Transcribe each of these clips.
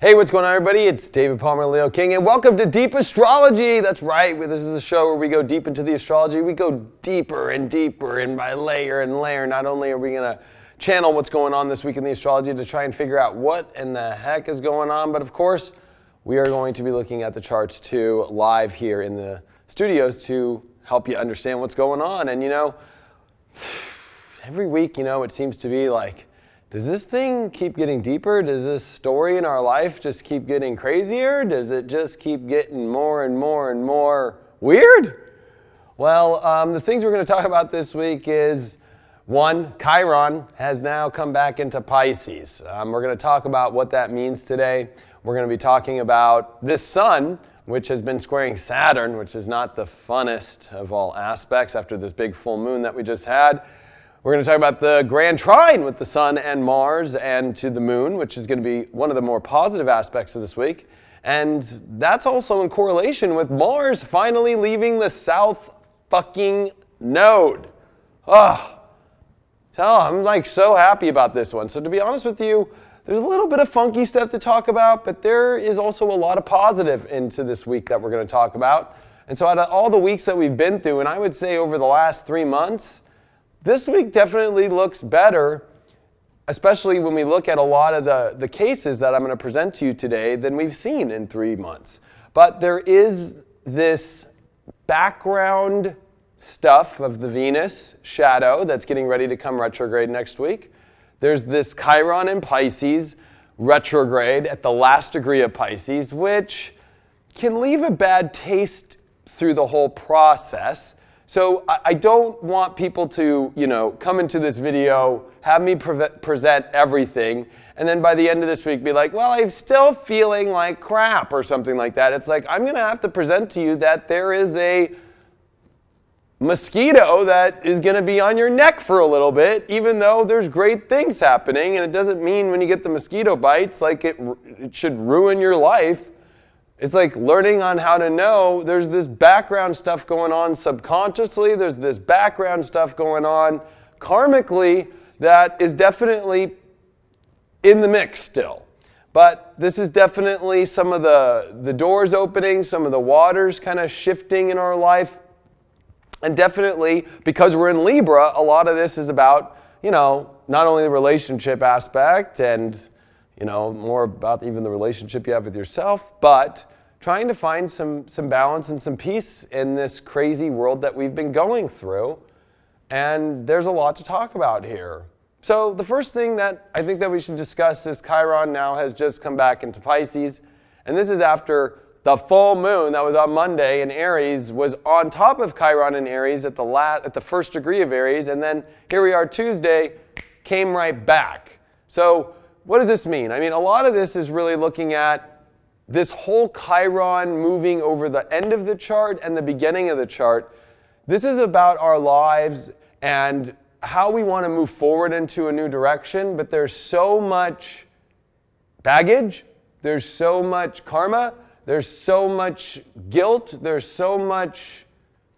Hey, what's going on, everybody? It's David Palmer, Leo King, and welcome to Deep Astrology. That's right. This is a show where we go deep into the astrology. We go deeper and deeper, and by layer and layer. Not only are we going to channel what's going on this week in the astrology to try and figure out what in the heck is going on, but of course, we are going to be looking at the charts too, live here in the studios to help you understand what's going on. And every week, it seems to be like, does this thing keep getting deeper? Does this story in our life just keep getting crazier? Does it just keep getting more and more and more weird? Well, the things we're going to talk about this week is, one, Chiron has now come back into Pisces. We're going to talk about what that means today. We're going to be talking about this sun, which has been squaring Saturn, which is not the funnest of all aspects after this big full moon that we just had. We're going to talk about the grand trine with the sun and Mars and to the moon, which is going to be one of the more positive aspects of this week. And that's also in correlation with Mars finally leaving the south fucking node. I'm like so happy about this one. So to be honest with you, there's a little bit of funky stuff to talk about, but there is also a lot of positive into this week that we're going to talk about. And so out of all the weeks that we've been through, and I would say over the last 3 months, this week definitely looks better, especially when we look at a lot of the cases that I'm going to present to you today than we've seen in 3 months. But there is this background stuff of the Venus shadow that's getting ready to come retrograde next week. There's this Chiron in Pisces retrograde at the last degree of Pisces, which can leave a bad taste through the whole process. So I don't want people to, come into this video, have me present everything, and then by the end of this week be like, well, I'm still feeling like crap or something like that. It's like, I'm going to have to present to you that there is a mosquito that is going to be on your neck for a little bit, even though there's great things happening. And it doesn't mean when you get the mosquito bites, like it should ruin your life. It's like learning on how to know there's this background stuff going on subconsciously. There's this background stuff going on karmically that is definitely in the mix still. But this is definitely some of the doors opening, some of the waters kind of shifting in our life. And definitely, because we're in Libra, a lot of this is about, not only the relationship aspect and more about even the relationship you have with yourself, but trying to find some balance and some peace in this crazy world that we've been going through. And there's a lot to talk about here. So the first thing that I think that we should discuss is Chiron now has just come back into Pisces. And this is after the full moon that was on Monday in Aries was on top of Chiron in Aries at the first degree of Aries. And then here we are Tuesday, came right back. So what does this mean? I mean, a lot of this is really looking at this whole Chiron moving over the end of the chart and the beginning of the chart. This is about our lives and how we want to move forward into a new direction, but there's so much baggage, there's so much karma, there's so much guilt, there's so much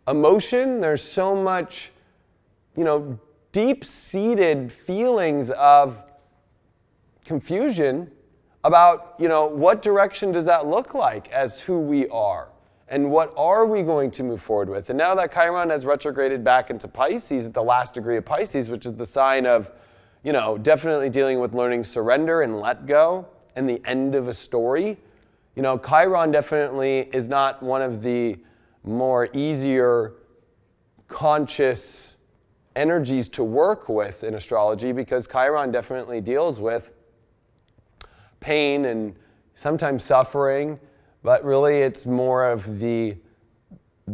emotion, there's so much, deep-seated feelings of confusion about, what direction does that look like as who we are? And what are we going to move forward with? And now that Chiron has retrograded back into Pisces at the last degree of Pisces, which is the sign of, definitely dealing with learning surrender and let go and the end of a story. Chiron definitely is not one of the more easier conscious energies to work with in astrology because Chiron definitely deals with pain and sometimes suffering, but really it's more of the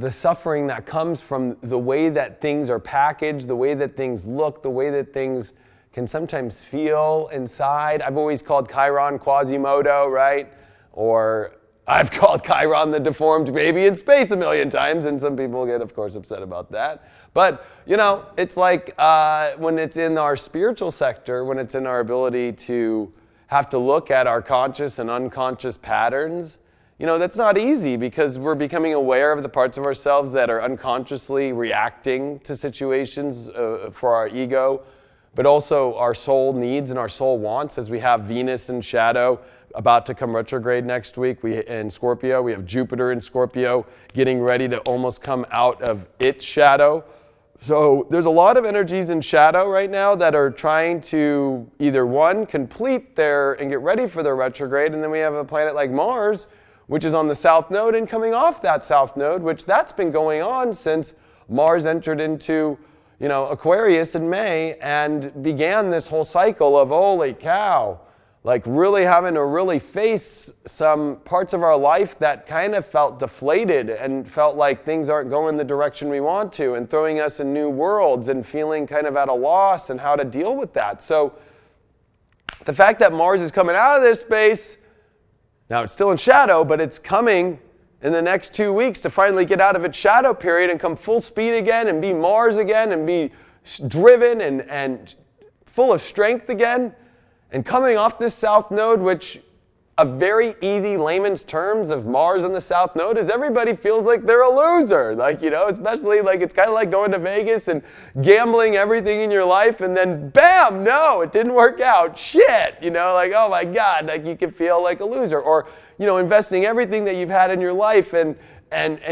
suffering that comes from the way that things are packaged, the way that things look, the way that things can sometimes feel inside. I've always called Chiron Quasimodo, right? Or I've called Chiron the deformed baby in space a million times, and some people get, of course, upset about that. But, it's like when it's in our spiritual sector, when it's in our ability to have to look at our conscious and unconscious patterns, that's not easy because we're becoming aware of the parts of ourselves that are unconsciously reacting to situations for our ego, but also our soul needs and our soul wants as we have Venus in shadow about to come retrograde next week. In Scorpio, we have Jupiter in Scorpio getting ready to almost come out of its shadow. So there's a lot of energies in shadow right now that are trying to either one, complete and get ready for their retrograde, and then we have a planet like Mars, which is on the south node and coming off that south node, which that's been going on since Mars entered into, Aquarius in May and began this whole cycle of, holy cow, like really having to really face some parts of our life that kind of felt deflated and felt like things aren't going the direction we want to, and throwing us in new worlds and feeling kind of at a loss and how to deal with that. So the fact that Mars is coming out of this space, now it's still in shadow, but it's coming in the next 2 weeks to finally get out of its shadow period and come full speed again and be Mars again and be driven and full of strength again. And coming off this south node, which a very easy layman's terms of Mars on the south node is everybody feels like they're a loser. Especially like it's kind of like going to Vegas and gambling everything in your life and then bam, no, it didn't work out. Shit, oh my God, like you can feel like a loser. Or, investing everything that you've had in your life and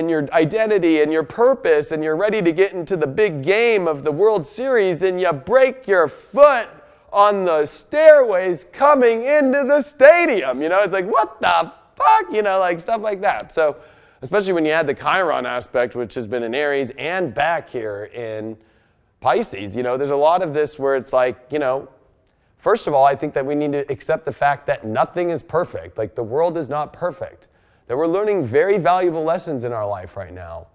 your identity and your purpose, and you're ready to get into the big game of the World Series and you break your foot on the stairways coming into the stadium. It's like, what the fuck? Stuff like that. So, especially when you add the Chiron aspect, which has been in Aries and back here in Pisces, there's a lot of this where it's like, first of all, I think that we need to accept the fact that nothing is perfect. Like the world is not perfect. That we're learning very valuable lessons in our life right now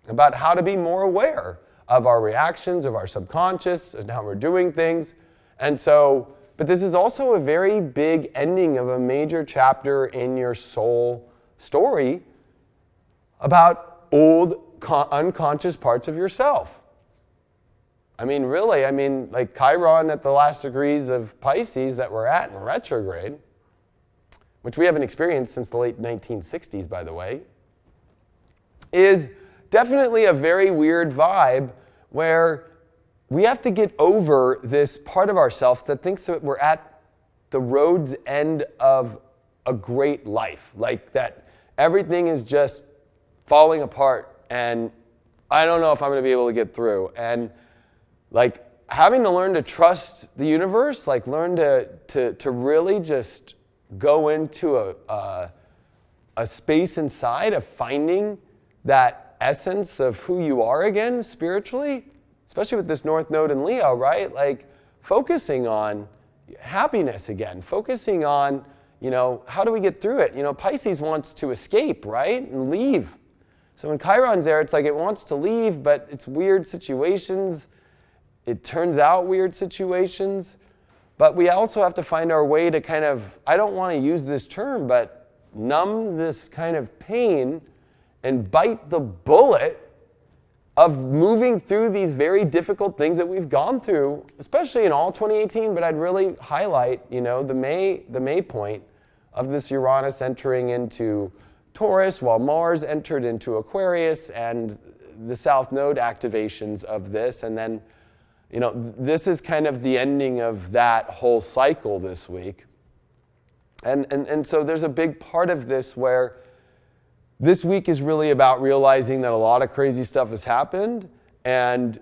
about how to be more aware of our reactions, of our subconscious, and how we're doing things. And so, but this is also a very big ending of a major chapter in your soul story about old unconscious parts of yourself. Really, like Chiron at the last degrees of Pisces that we're at in retrograde, which we haven't experienced since the late 1960s, by the way, is definitely a very weird vibe where we have to get over this part of ourselves that thinks that we're at the road's end of a great life, like that everything is just falling apart and I don't know if I'm going to be able to get through. And like having to learn to trust the universe, like learn to really just go into a space inside of finding that essence of who you are again spiritually, especially with this North Node in Leo, right? Like focusing on happiness again, focusing on, how do we get through it? Pisces wants to escape, right? And leave. So when Chiron's there, it's like it wants to leave, but it's weird situations. It turns out weird situations. But we also have to find our way to kind of, I don't want to use this term, but numb this kind of pain and bite the bullet of moving through these very difficult things that we've gone through, especially in all 2018, but I'd really highlight, the May point of this Uranus entering into Taurus while Mars entered into Aquarius and the South Node activations of this. And then, this is kind of the ending of that whole cycle this week. And so there's a big part of this where this week is really about realizing that a lot of crazy stuff has happened, and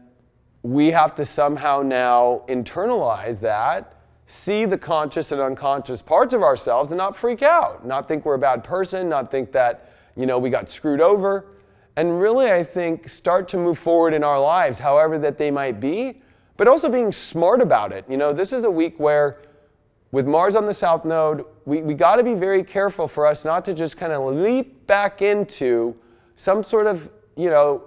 we have to somehow now internalize that, see the conscious and unconscious parts of ourselves, and not freak out, not think we're a bad person, not think that, we got screwed over, and really, I think, start to move forward in our lives, however that they might be, but also being smart about it. This is a week where with Mars on the South Node, we got to be very careful for us not to just kind of leap back into some sort of,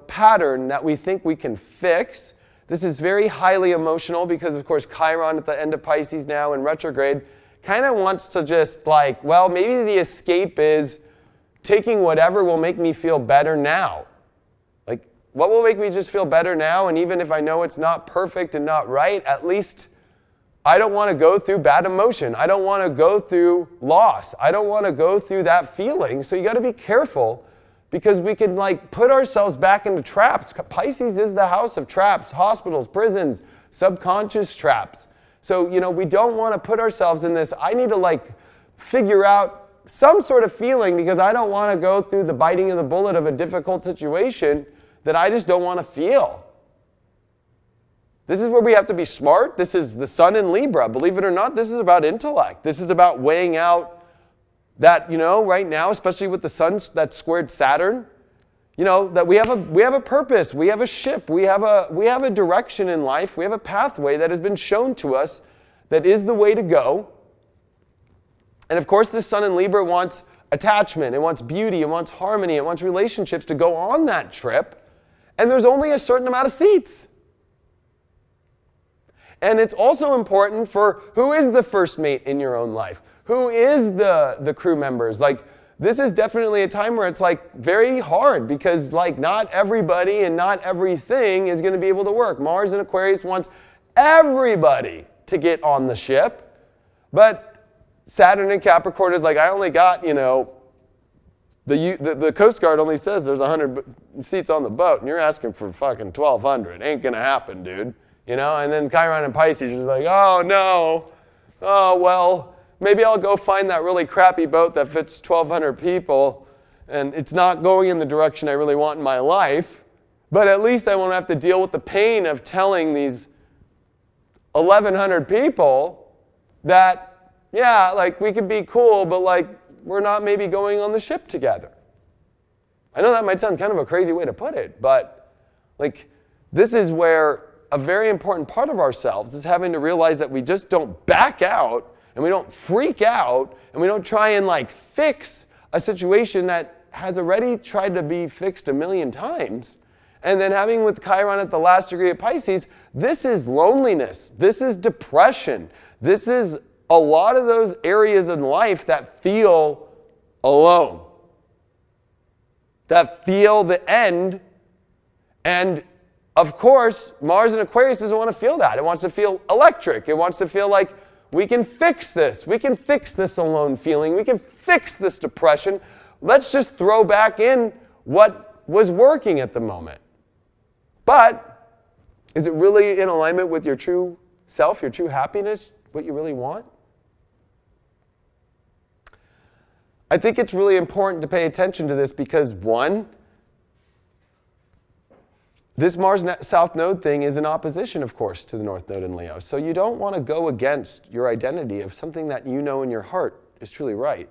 pattern that we think we can fix. This is very highly emotional because, of course, Chiron at the end of Pisces now in retrograde kind of wants to just like, well, maybe the escape is taking whatever will make me feel better now. Like, what will make me just feel better now? And even if I know it's not perfect and not right, at least I don't want to go through bad emotion. I don't want to go through loss. I don't want to go through that feeling. So you got to be careful because we can like put ourselves back into traps. Pisces is the house of traps, hospitals, prisons, subconscious traps. So, we don't want to put ourselves in this, I need to like figure out some sort of feeling, because I don't want to go through the biting of the bullet of a difficult situation that I just don't want to feel. This is where we have to be smart. This is the sun in Libra. Believe it or not, this is about intellect. This is about weighing out that, right now, especially with the sun that's squared Saturn, that we have a purpose, we have a ship, we have a direction in life, we have a pathway that has been shown to us that is the way to go. And of course, this sun in Libra wants attachment, it wants beauty, it wants harmony, it wants relationships to go on that trip. And there's only a certain amount of seats. And it's also important for who is the first mate in your own life? Who is the crew members? Like, this is definitely a time where it's like very hard, because like not everybody and not everything is going to be able to work. Mars in Aquarius wants everybody to get on the ship. But Saturn in Capricorn is like, I only got, the Coast Guard only says there's 100 seats on the boat, and you're asking for fucking 1,200. Ain't going to happen, dude. And then Chiron and Pisces is like, oh no, oh well, maybe I'll go find that really crappy boat that fits 1,200 people, and it's not going in the direction I really want in my life, but at least I won't have to deal with the pain of telling these 1,100 people that, yeah, like we could be cool, but like we're not maybe going on the ship together. I know that might sound kind of a crazy way to put it, but like this is where a very important part of ourselves is having to realize that we just don't back out, and we don't freak out, and we don't try and like fix a situation that has already tried to be fixed 1,000,000 times. And then having with Chiron at the last degree of Pisces, this is loneliness, this is depression, this is a lot of those areas in life that feel alone, that feel the end. And of course, Mars in Aquarius doesn't want to feel that. It wants to feel electric. It wants to feel like we can fix this. We can fix this alone feeling. We can fix this depression. Let's just throw back in what was working at the moment. But is it really in alignment with your true self, your true happiness, what you really want? I think it's really important to pay attention to this because, one, this Mars South Node thing is in opposition, of course, to the North Node in Leo. So you don't want to go against your identity of something that you know in your heart is truly right.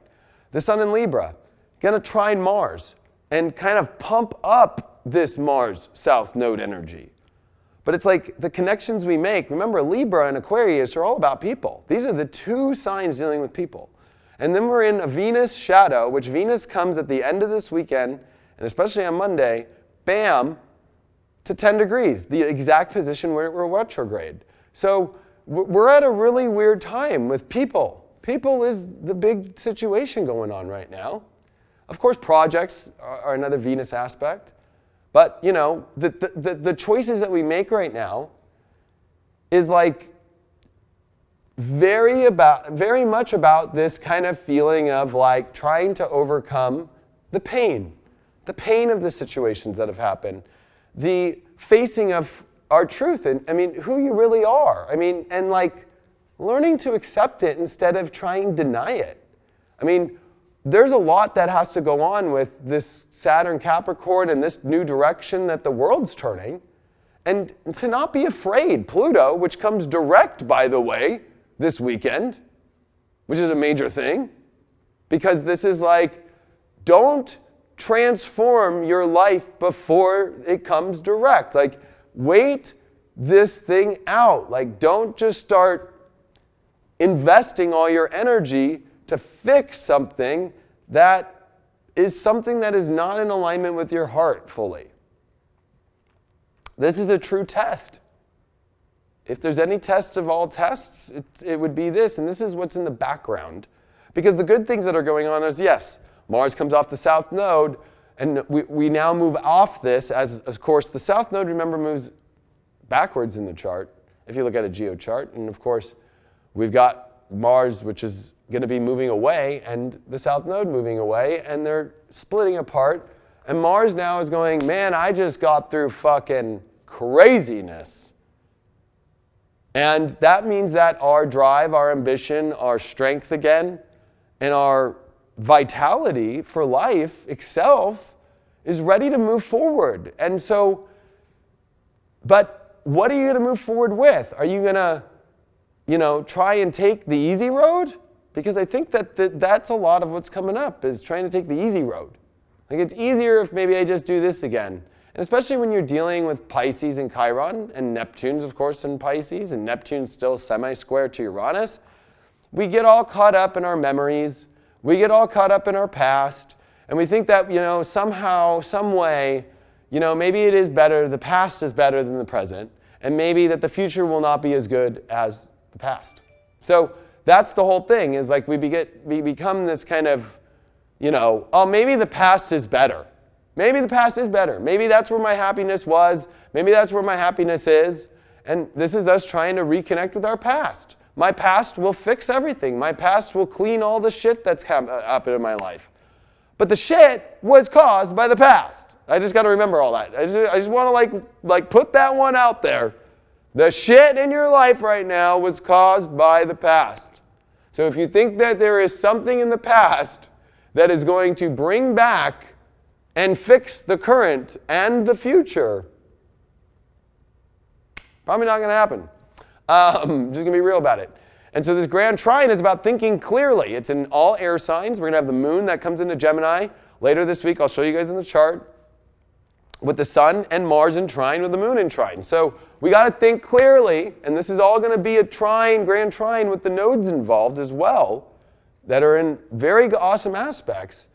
The Sun in Libra, going to trine Mars and kind of pump up this Mars South Node energy. But it's like the connections we make. Remember, Libra and Aquarius are all about people. These are the two signs dealing with people. And then we're in a Venus shadow, which Venus comes at the end of this weekend, and especially on Monday, bam, to 10 degrees, the exact position where we're retrograde. So we're at a really weird time with people. People is the big situation going on right now. Of course, projects are another Venus aspect. But, you know, the choices that we make right now is like very much about this kind of feeling of like trying to overcome the pain of the situations that have happened, the facing of our truth, and I mean, who you really are. I mean, and like learning to accept it instead of trying to deny it. I mean, there's a lot that has to go on with this Saturn Capricorn and this new direction that the world's turning. And to not be afraid, Pluto, which comes direct, by the way, this weekend, which is a major thing, because this is like, don't transform your life before it comes direct. Like, wait this thing out. Like, don't just start investing all your energy to fix something that is not in alignment with your heart fully. This is a true test. If there's any test of all tests, it would be this, and this is what's in the background. Because the good things that are going on is, yes, Mars comes off the South Node, and we now move off this as, of course, the South Node, remember, moves backwards in the chart, if you look at a geochart. And, of course, we've got Mars, which is going to be moving away, and the South Node moving away, and they're splitting apart. And Mars now is going, man, I just got through fucking craziness. And that means that our drive, our ambition, our strength again, and our vitality for life itself is ready to move forward. And so, but what are you going to move forward with? Are you going to, try and take the easy road? Because I think that's a lot of what's coming up, is trying to take the easy road. Like, it's easier if maybe I just do this again. And especially when you're dealing with Pisces and Chiron, and Neptune's, of course, in Pisces, and Neptune's still semi-square to Uranus, we get all caught up in our memories. We get all caught up in our past. And we think that, somehow, some way, maybe it is better, the past is better than the present, and maybe that the future will not be as good as the past. So that's the whole thing, is like we become this kind of, oh, maybe the past is better. Maybe the past is better. Maybe that's where my happiness was. Maybe that's where my happiness is. And this is us trying to reconnect with our past. My past will fix everything. My past will clean all the shit that's happened in my life. But the shit was caused by the past. I just got to remember all that. I just want to like put that one out there. The shit in your life right now was caused by the past. So if you think that there is something in the past that is going to bring back and fix the current and the future, probably not going to happen. Just going to be real about it. And so this grand trine is about thinking clearly. It's in all air signs. We're going to have the moon that comes into Gemini later this week. I'll show you guys in the chart, with the sun and Mars in trine with the moon in trine. So we got to think clearly, and this is all going to be a trine, grand trine, with the nodes involved as well, that are in very awesome aspects.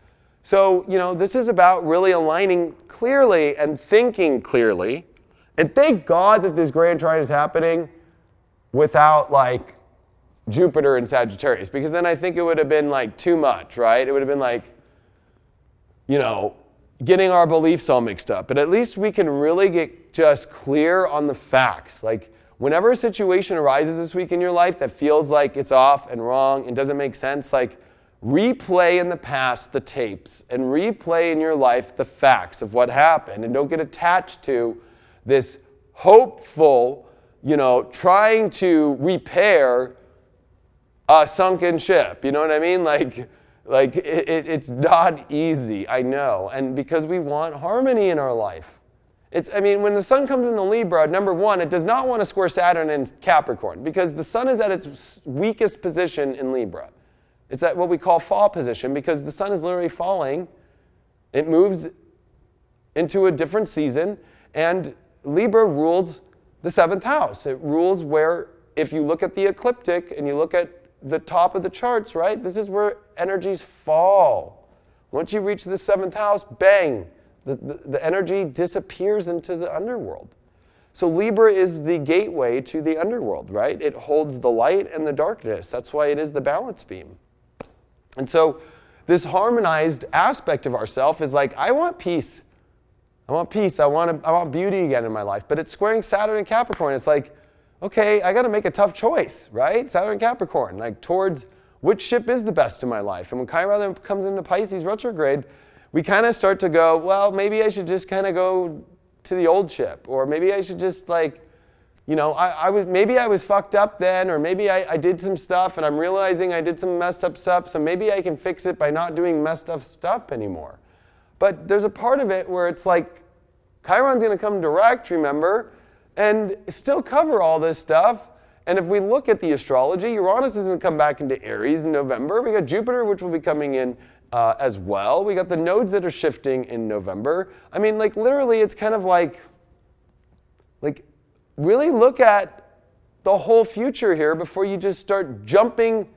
So, this is about really aligning clearly and thinking clearly. And thank God that this grand trine is happening without, like, Jupiter and Sagittarius, because then I think it would have been, like, too much, right? It would have been like, getting our beliefs all mixed up. But at least we can really get just clear on the facts. Like, whenever a situation arises this week in your life that feels like it's off and wrong and doesn't make sense, like, replay in the past the tapes and replay in your life the facts of what happened, and don't get attached to this hopeful, trying to repair a sunken ship. You know what I mean? Like it's not easy, I know. And because we want harmony in our life. When the sun comes into Libra, number one, it does not want to square Saturn in Capricorn, because the sun is at its weakest position in Libra. It's at what we call fall position, because the sun is literally falling. It moves into a different season, and Libra rules the 7th house. It rules where, if you look at the ecliptic and you look at the top of the charts, right, this is where energies fall. Once you reach the 7th house, bang, the energy disappears into the underworld. So Libra is the gateway to the underworld, right? It holds the light and the darkness. That's why it is the balance beam. And so this harmonized aspect of ourself is like, I want peace. I want peace. I want beauty again in my life. But it's squaring Saturn and Capricorn. It's like, okay, I got to make a tough choice, right? Saturn and Capricorn, like towards which ship is the best in my life. And when Chiron comes into Pisces retrograde, we kind of start to go, well, maybe I should just kind of go to the old ship, or maybe I should just maybe I was fucked up then, or maybe I did some stuff and I'm realizing I did some messed up stuff, so maybe I can fix it by not doing messed up stuff anymore. But there's a part of it where it's like, Chiron's going to come direct, remember, and still cover all this stuff. And if we look at the astrology, Uranus is going to come back into Aries in November. We got Jupiter, which will be coming in as well. We got the nodes that are shifting in November. Literally, it's kind of like really look at the whole future here before you just start jumping,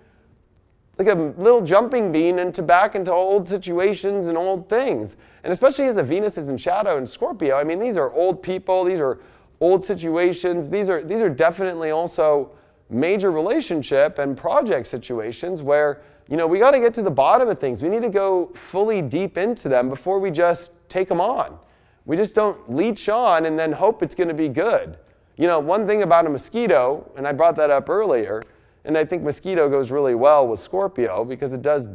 like a little jumping bean back into old situations and old things. And especially as the Venus is in shadow in Scorpio, these are old people, these are old situations, these are definitely also major relationship and project situations where, we got to get to the bottom of things. We need to go fully deep into them before we just take them on. We just don't leech on and then hope it's going to be good. One thing about a mosquito, and I brought that up earlier, and I think mosquito goes really well with Scorpio because it does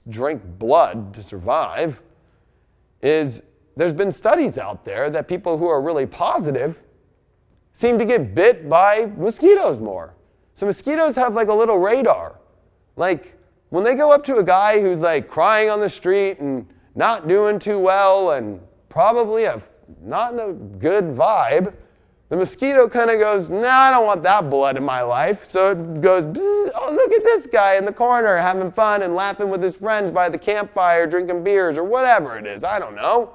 drink blood to survive, is there's been studies out there that people who are really positive seem to get bit by mosquitoes more. So mosquitoes have like a little radar. Like, when they go up to a guy who's like crying on the street and not doing too well and probably not in a good vibe, the mosquito kind of goes, nah, I don't want that blood in my life. So it goes, oh, look at this guy in the corner having fun and laughing with his friends by the campfire, drinking beers or whatever it is. I don't know.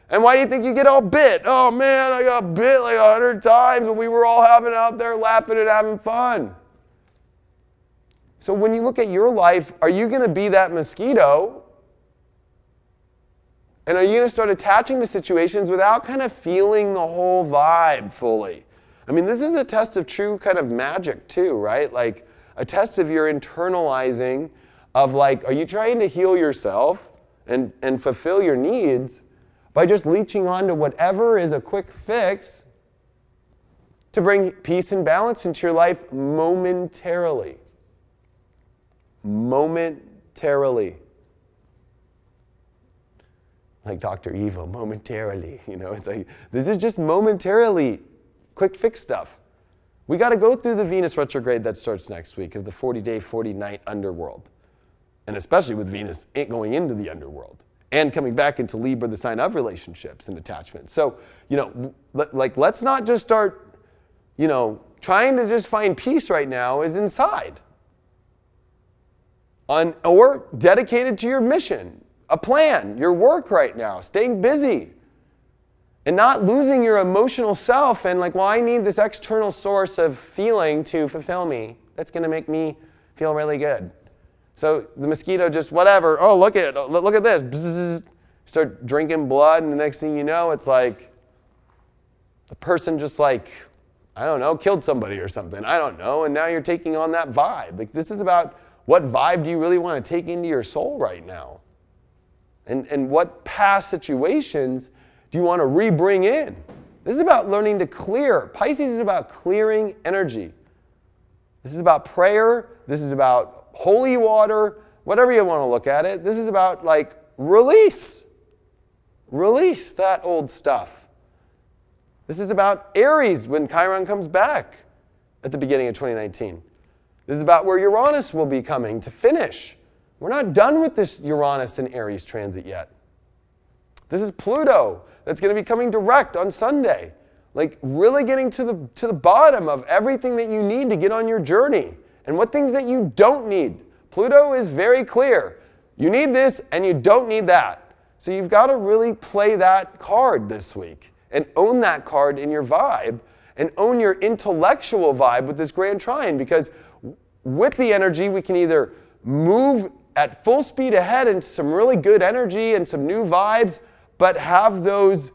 And why do you think you get all bit? Oh man, I got bit like 100 times when we were all out there laughing and having fun. So when you look at your life, are you going to be that mosquito? And are you going to start attaching to situations without kind of feeling the whole vibe fully? I mean, this is a test of true kind of magic too, right? Like a test of your internalizing of like, are you trying to heal yourself and fulfill your needs by just leeching on to whatever is a quick fix to bring peace and balance into your life momentarily? Momentarily. Like Dr. Evil, momentarily, it's like, this is just momentarily quick fix stuff. We got to go through the Venus retrograde that starts next week of the 40-day, 40-night underworld. And especially with Venus going into the underworld and coming back into Libra, the sign of relationships and attachments. So, let's not just start, trying to just find peace right now is inside. Or dedicated to your mission. A plan, your work right now, staying busy, and not losing your emotional self and like, well, I need this external source of feeling to fulfill me. That's going to make me feel really good. So the mosquito just whatever. Oh, look at this. Bzzz, start drinking blood, and the next thing you know, it's like the person just like, I don't know, killed somebody or something. I don't know. And now you're taking on that vibe. Like this is about what vibe do you really want to take into your soul right now? And what past situations do you want to re-bring in? This is about learning to clear. Pisces is about clearing energy. This is about prayer. This is about holy water, whatever you want to look at it. This is about like release. Release that old stuff. This is about Aries when Chiron comes back at the beginning of 2019. This is about where Uranus will be coming to finish. We're not done with this Uranus and Aries transit yet. This is Pluto that's going to be coming direct on Sunday. Like really getting to the bottom of everything that you need to get on your journey and what things that you don't need. Pluto is very clear. You need this and you don't need that. So you've got to really play that card this week and own that card in your vibe and own your intellectual vibe with this grand trine, because with the energy we can either move at full speed ahead into some really good energy and some new vibes, but have those,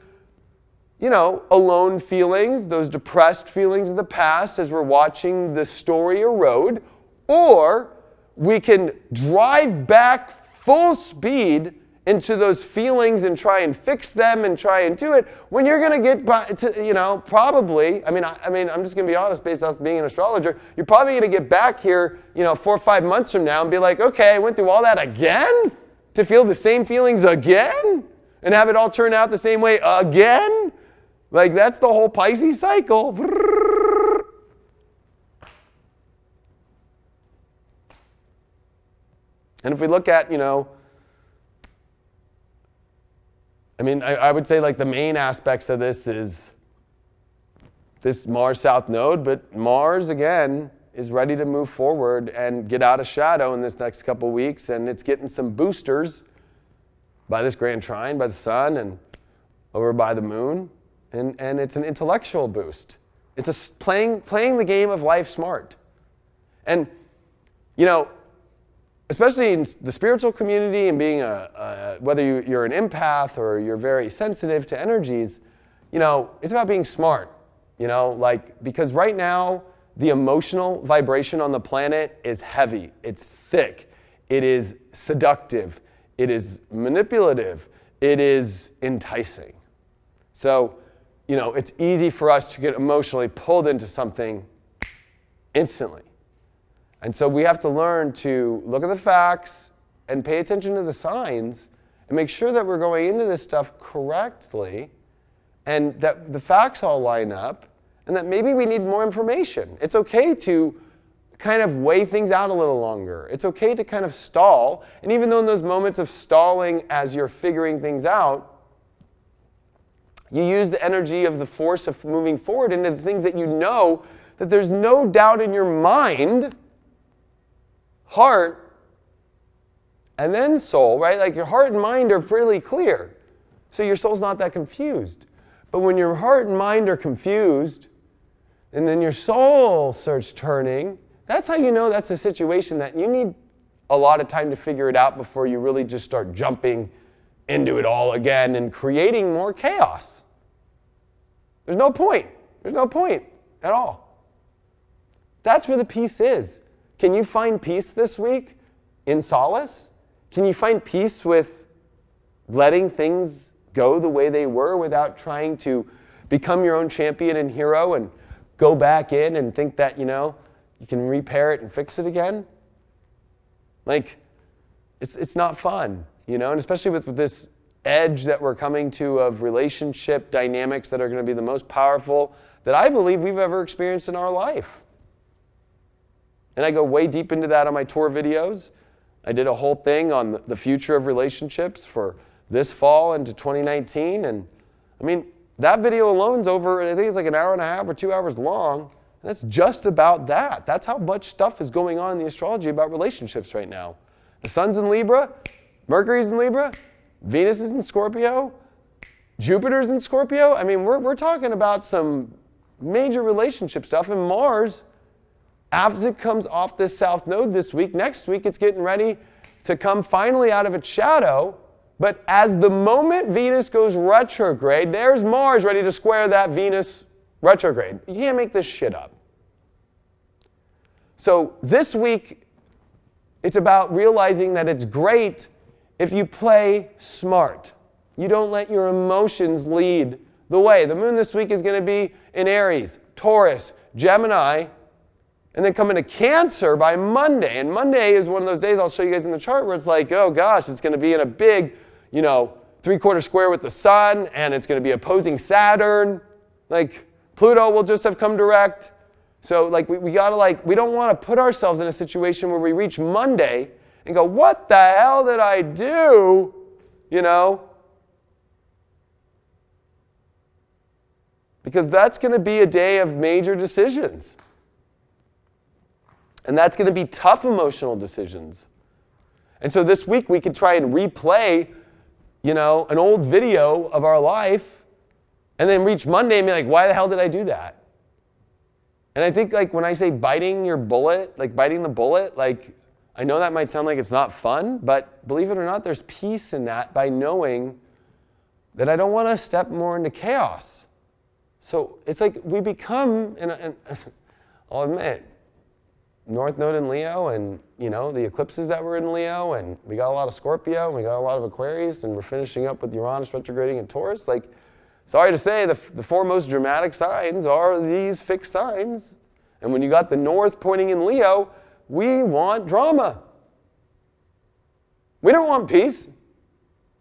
alone feelings, those depressed feelings of the past as we're watching the story erode, or we can drive back full speed into those feelings and try and fix them and try and do it when you're going to get to, probably, I'm just going to be honest based on being an astrologer, you're probably going to get back here, 4 or 5 months from now and be like, okay, I went through all that again to feel the same feelings again and have it all turn out the same way again. Like that's the whole Pisces cycle. And if we look at, I would say like the main aspects of this is this Mars South node, but Mars, again, is ready to move forward and get out of shadow in this next couple weeks, and it's getting some boosters by this grand trine, by the sun, and over by the moon, and it's an intellectual boost. It's playing the game of life smart. And, especially in the spiritual community and being whether you're an empath or you're very sensitive to energies, it's about being smart, because right now the emotional vibration on the planet is heavy, it's thick, it is seductive, it is manipulative, it is enticing. So, it's easy for us to get emotionally pulled into something instantly. And so we have to learn to look at the facts and pay attention to the signs and make sure that we're going into this stuff correctly and that the facts all line up and that maybe we need more information. It's okay to kind of weigh things out a little longer. It's okay to kind of stall. And even though in those moments of stalling as you're figuring things out, you use the energy of the force of moving forward into the things that you know that there's no doubt in your mind, heart, and then soul, right? Like your heart and mind are fairly clear. So your soul's not that confused. But when your heart and mind are confused, and then your soul starts turning, that's how you know that's a situation that you need a lot of time to figure it out before you really just start jumping into it all again and creating more chaos. There's no point. There's no point at all. That's where the peace is. Can you find peace this week in solace? Can you find peace with letting things go the way they were without trying to become your own champion and hero and go back in and think that, you know, you can repair it and fix it again? Like, it's not fun, you know, and especially with this edge that we're coming to of relationship dynamics that are going to be the most powerful that I believe we've ever experienced in our life. And I go way deep into that on my tour videos. I did a whole thing on the future of relationships for this fall into 2019. And I mean, that video alone's over, I think it's like an hour and a half or 2 hours long. And that's just about that. That's how much stuff is going on in the astrology about relationships right now. The sun's in Libra, Mercury's in Libra, Venus is in Scorpio, Jupiter's in Scorpio. I mean, we're talking about some major relationship stuff. And Mars, as it comes off this south node this week, next week it's getting ready to come finally out of its shadow. But as the moment Venus goes retrograde, there's Mars ready to square that Venus retrograde. You can't make this shit up. So this week, it's about realizing that it's great if you play smart. You don't let your emotions lead the way. The moon this week is going to be in Aries, Taurus, Gemini, and then come into Cancer by Monday. And Monday is one of those days I'll show you guys in the chart where it's like, oh gosh, it's going to be in a big, you know, 3/4 square with the sun, and it's going to be opposing Saturn. Like, Pluto will just have come direct. So, like, we got to, like, we don't want to put ourselves in a situation where we reach Monday and go, what the hell did I do? You know? Because that's going to be a day of major decisions. And that's going to be tough emotional decisions. And so this week we could try and replay, you know, an old video of our life and then reach Monday and be like, why the hell did I do that? And I think, like, when I say biting your bullet, like biting the bullet, like, I know that might sound like it's not fun, but believe it or not, there's peace in that by knowing that I don't want to step more into chaos. So it's like we become, I'll admit, North Node in Leo, and, you know, the eclipses that were in Leo, and we got a lot of Scorpio, and we got a lot of Aquarius, and we're finishing up with Uranus retrograding in Taurus. Like, sorry to say, the four most dramatic signs are these fixed signs. And when you got the North pointing in Leo, we want drama. We don't want peace.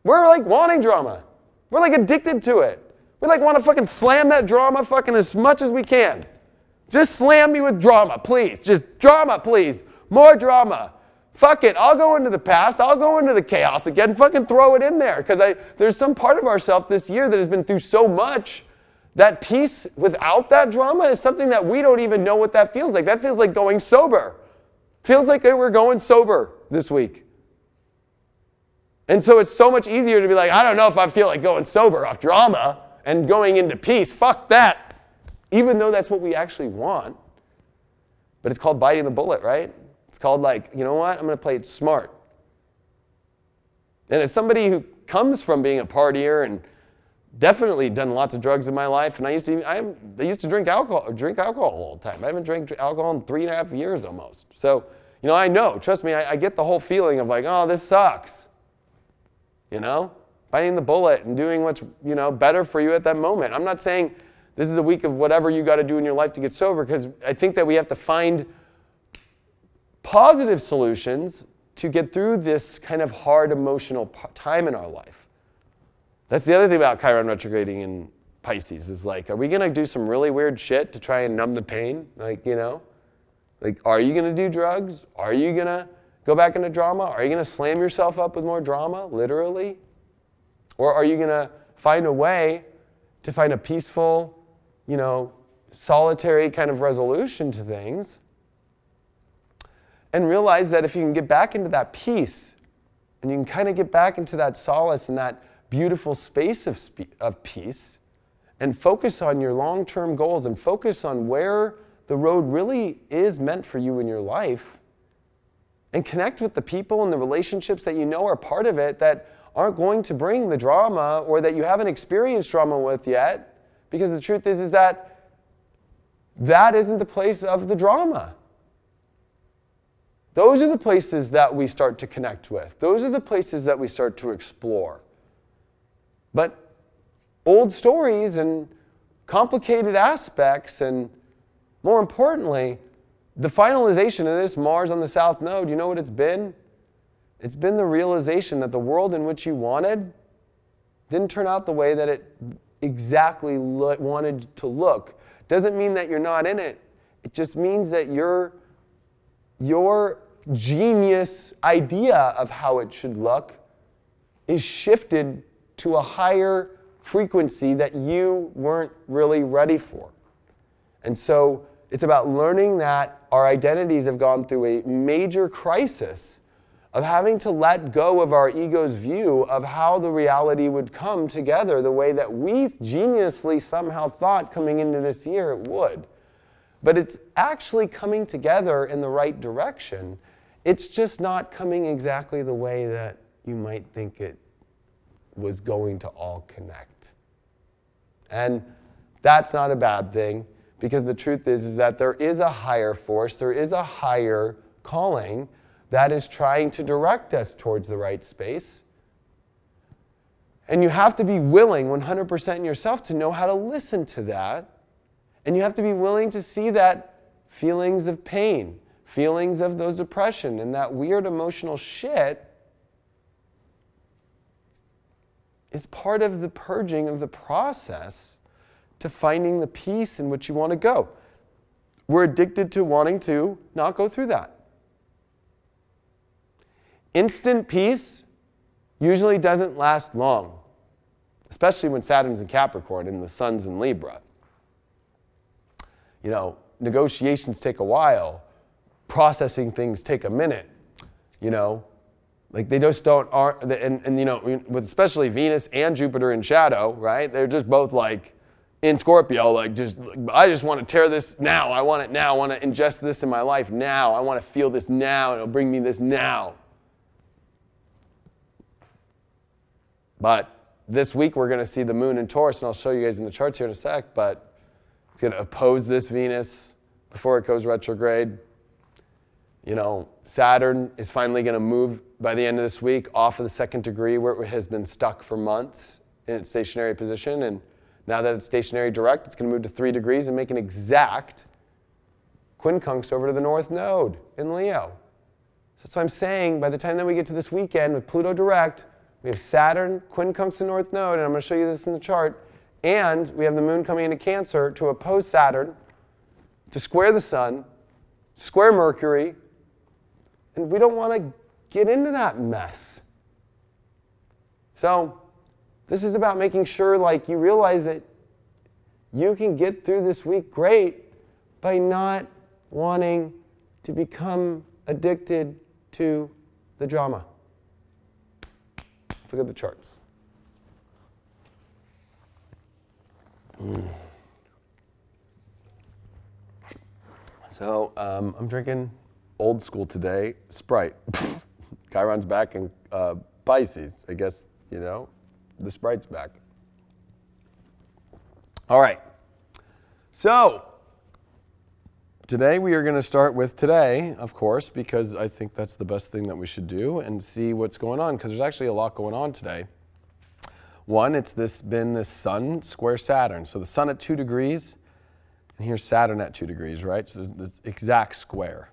We're like wanting drama. We're like addicted to it. We like want to fucking slam that drama fucking as much as we can. Just slam me with drama, please. Just drama, please. More drama. Fuck it. I'll go into the past. I'll go into the chaos again. Fucking throw it in there. Because there's some part of ourselves this year that has been through so much that peace without that drama is something that we don't even know what that feels like. That feels like going sober. Feels like we're going sober this week. And so it's so much easier to be like, I don't know if I feel like going sober off drama and going into peace. Fuck that. Even though that's what we actually want. But it's called biting the bullet, right? It's called, like, you know what? I'm going to play it smart. And as somebody who comes from being a partier and definitely done lots of drugs in my life, and I used to drink alcohol all the time. I haven't drank alcohol in 3.5 years almost. So, you know, I know. Trust me, I get the whole feeling of like, oh, this sucks. You know? Biting the bullet and doing what's, you know, better for you at that moment. I'm not saying this is a week of whatever you got to do in your life to get sober, because I think that we have to find positive solutions to get through this kind of hard emotional time in our life. That's the other thing about Chiron retrograding in Pisces is, like, are we going to do some really weird shit to try and numb the pain? Like, you know? Like, are you going to do drugs? Are you going to go back into drama? Are you going to slam yourself up with more drama, literally? Or are you going to find a way to find a peaceful, solitary kind of resolution to things and realize that if you can get back into that peace and you can kind of get back into that solace and that beautiful space of peace and focus on your long-term goals and focus on where the road really is meant for you in your life and connect with the people and the relationships that you know are part of it that aren't going to bring the drama or that you haven't experienced drama with yet, because the truth is that that isn't the place of the drama. Those are the places that we start to connect with. Those are the places that we start to explore. But old stories and complicated aspects and, more importantly, the finalization of this Mars on the South Node, you know what it's been? It's been the realization that the world in which you wanted didn't turn out the way that it exactly wanted to look. Doesn't mean that you're not in it. It just means that your genius idea of how it should look is shifted to a higher frequency that you weren't really ready for. And so it's about learning that our identities have gone through a major crisis of having to let go of our ego's view of how the reality would come together the way that we geniusly somehow thought coming into this year it would. But it's actually coming together in the right direction. It's just not coming exactly the way that you might think it was going to all connect. And that's not a bad thing, because the truth is that there is a higher force, there is a higher calling that is trying to direct us towards the right space. And you have to be willing 100% in yourself to know how to listen to that. And you have to be willing to see that feelings of pain, feelings of those depression, and that weird emotional shit is part of the purging of the process to finding the peace in which you want to go. We're addicted to wanting to not go through that. Instant peace usually doesn't last long, especially when Saturn's in Capricorn and the Sun's in Libra. Negotiations take a while. Processing things take a minute. Like they just aren't, with especially Venus and Jupiter in shadow, right? They're just both like in Scorpio, I just want to tear this now. I want it now. I want to ingest this in my life now. I want to feel this now. It'll bring me this now. But this week we're going to see the moon in Taurus, and I'll show you guys in the charts here in a sec, but it's going to oppose this Venus before it goes retrograde. Saturn is finally going to move by the end of this week off of the second degree where it has been stuck for months in its stationary position. And now that it's stationary direct, it's going to move to 3 degrees and make an exact quincunx over to the North Node in Leo. So that's why I'm saying by the time that we get to this weekend with Pluto direct, we have Saturn, quincunx in North Node, and I'm going to show you this in the chart. And we have the moon coming into Cancer to oppose Saturn, to square the Sun, square Mercury, and we don't want to get into that mess. So this is about making sure you realize that you can get through this week great by not wanting to become addicted to the drama. Let's look at the charts. So I'm drinking old school today, Sprite. Chiron's back in Pisces. I guess, the Sprite's back. All right. So today we are going to start with today, of course, because I think that's the best thing that we should do and see what's going on, because there's actually a lot going on today. One, it's been this Sun square Saturn. So the Sun at 2 degrees, and here's Saturn at 2 degrees, right? So this exact square.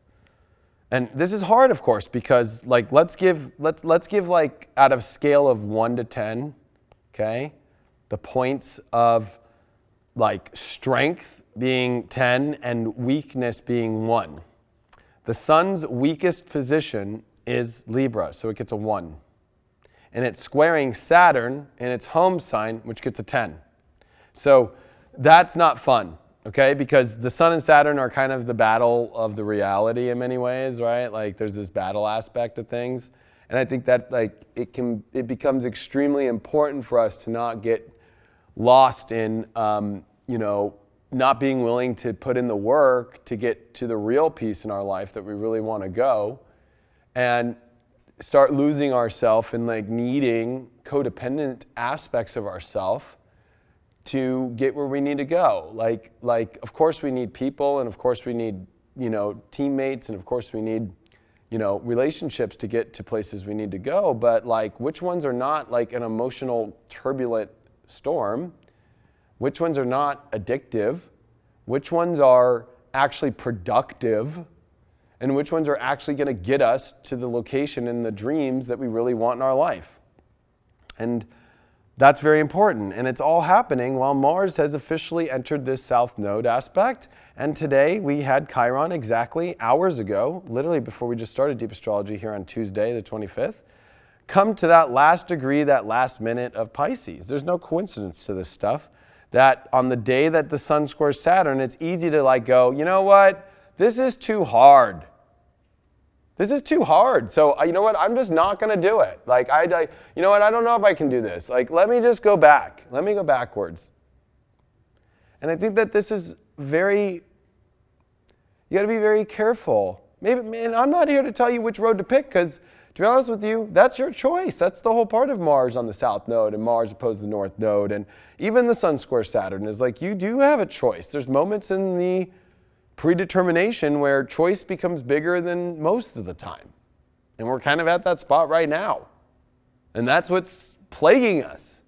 And this is hard, of course, because let's give out of scale of 1 to 10, okay, the points of strength being 10 and weakness being 1. The sun's weakest position is Libra, so it gets a 1. And it's squaring Saturn in its home sign, which gets a 10. So that's not fun, okay? Because the sun and Saturn are kind of the battle of the reality in many ways, right? Like there's this battle aspect of things. And I think that like it becomes extremely important for us to not get lost in, not being willing to put in the work to get to the real peace in our life that we really want to go, and start losing ourselves in like needing codependent aspects of ourselves to get where we need to go. Like of course we need people, and of course we need, teammates, and of course we need, relationships to get to places we need to go. But like, which ones are not like an emotional turbulent storm? Which ones are not addictive? Which ones are actually productive? And which ones are actually going to get us to the location and the dreams that we really want in our life? And that's very important. And it's all happening while Mars has officially entered this south node aspect. And today we had Chiron exactly hours ago, literally before we just started Deep Astrology here on Tuesday, the 25th, come to that last degree, that last minute of Pisces. There's no coincidence to this stuff. That on the day that the sun squares Saturn, it's easy to like go, you know what? This is too hard. This is too hard. So you know what? I'm just not going to do it. Like, you know what? I don't know if I can do this. Like, let me just go back. Let me go backwards. And I think that this is you got to be very careful. Maybe, man, I'm not here to tell you which road to pick, because to be honest with you, that's your choice. That's the whole part of Mars on the south node and Mars opposed to the north node. And even the sun square Saturn is like, you do have a choice. There's moments in the predetermination where choice becomes bigger than most of the time. And we're kind of at that spot right now. And that's what's plaguing us.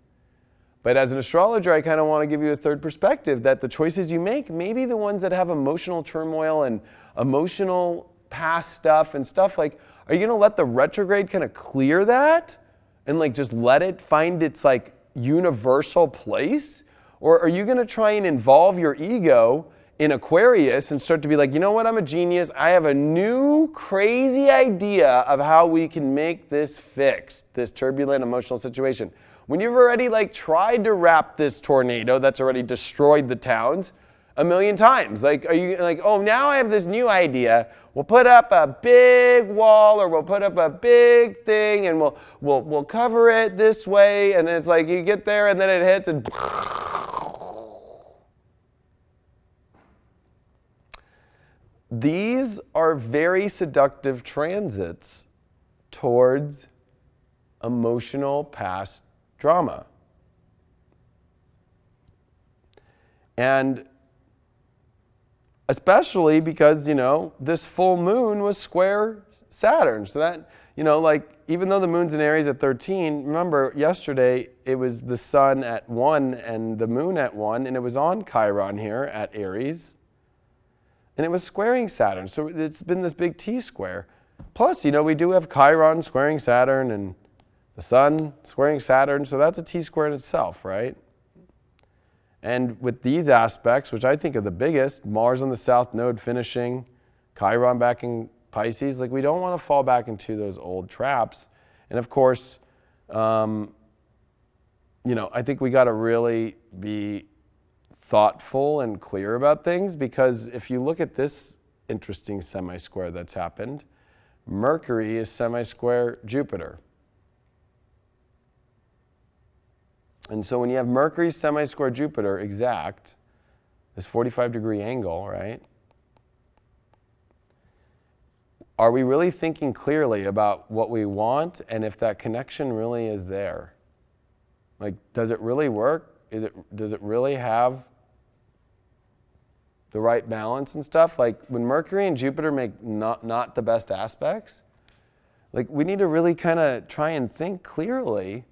But as an astrologer, I kind of want to give you a third perspective, that the choices you make, maybe the ones that have emotional turmoil and emotional past stuff and stuff, like, are you going to let the retrograde kind of clear that and like just let it find its like universal place? Or are you going to try and involve your ego in Aquarius and start to be like, you know what, I'm a genius. I have a new crazy idea of how we can make this fixed, this turbulent emotional situation. When you've already like tried to wrap this tornado that's already destroyed the towns a million times. Like, are you like, oh, now I have this new idea. We'll put up a big wall, or we'll put up a big thing, and we'll cover it this way. And it's like you get there, and then it hits, and these are very seductive transits towards emotional past drama. And especially because, this full moon was square Saturn. So that, like, even though the moon's in Aries at 13, remember yesterday it was the sun at 1 and the moon at 1, and it was on Chiron here at Aries. And it was squaring Saturn. So it's been this big T-square. Plus, we do have Chiron squaring Saturn and the sun squaring Saturn. So that's a T-square in itself, right? And with these aspects, which I think are the biggest, Mars on the south node finishing, Chiron back in Pisces, like we don't want to fall back into those old traps. And of course, I think we got to really be thoughtful and clear about things, because if you look at this interesting semi-square that's happened, Mercury is semi-square Jupiter. And so when you have Mercury semi-square Jupiter exact, this 45-degree angle, right? Are we really thinking clearly about what we want, and if that connection really is there? Like, does it really work? Does it really have the right balance and stuff? Like, when Mercury and Jupiter make not the best aspects, like, we need to really kind of try and think clearly,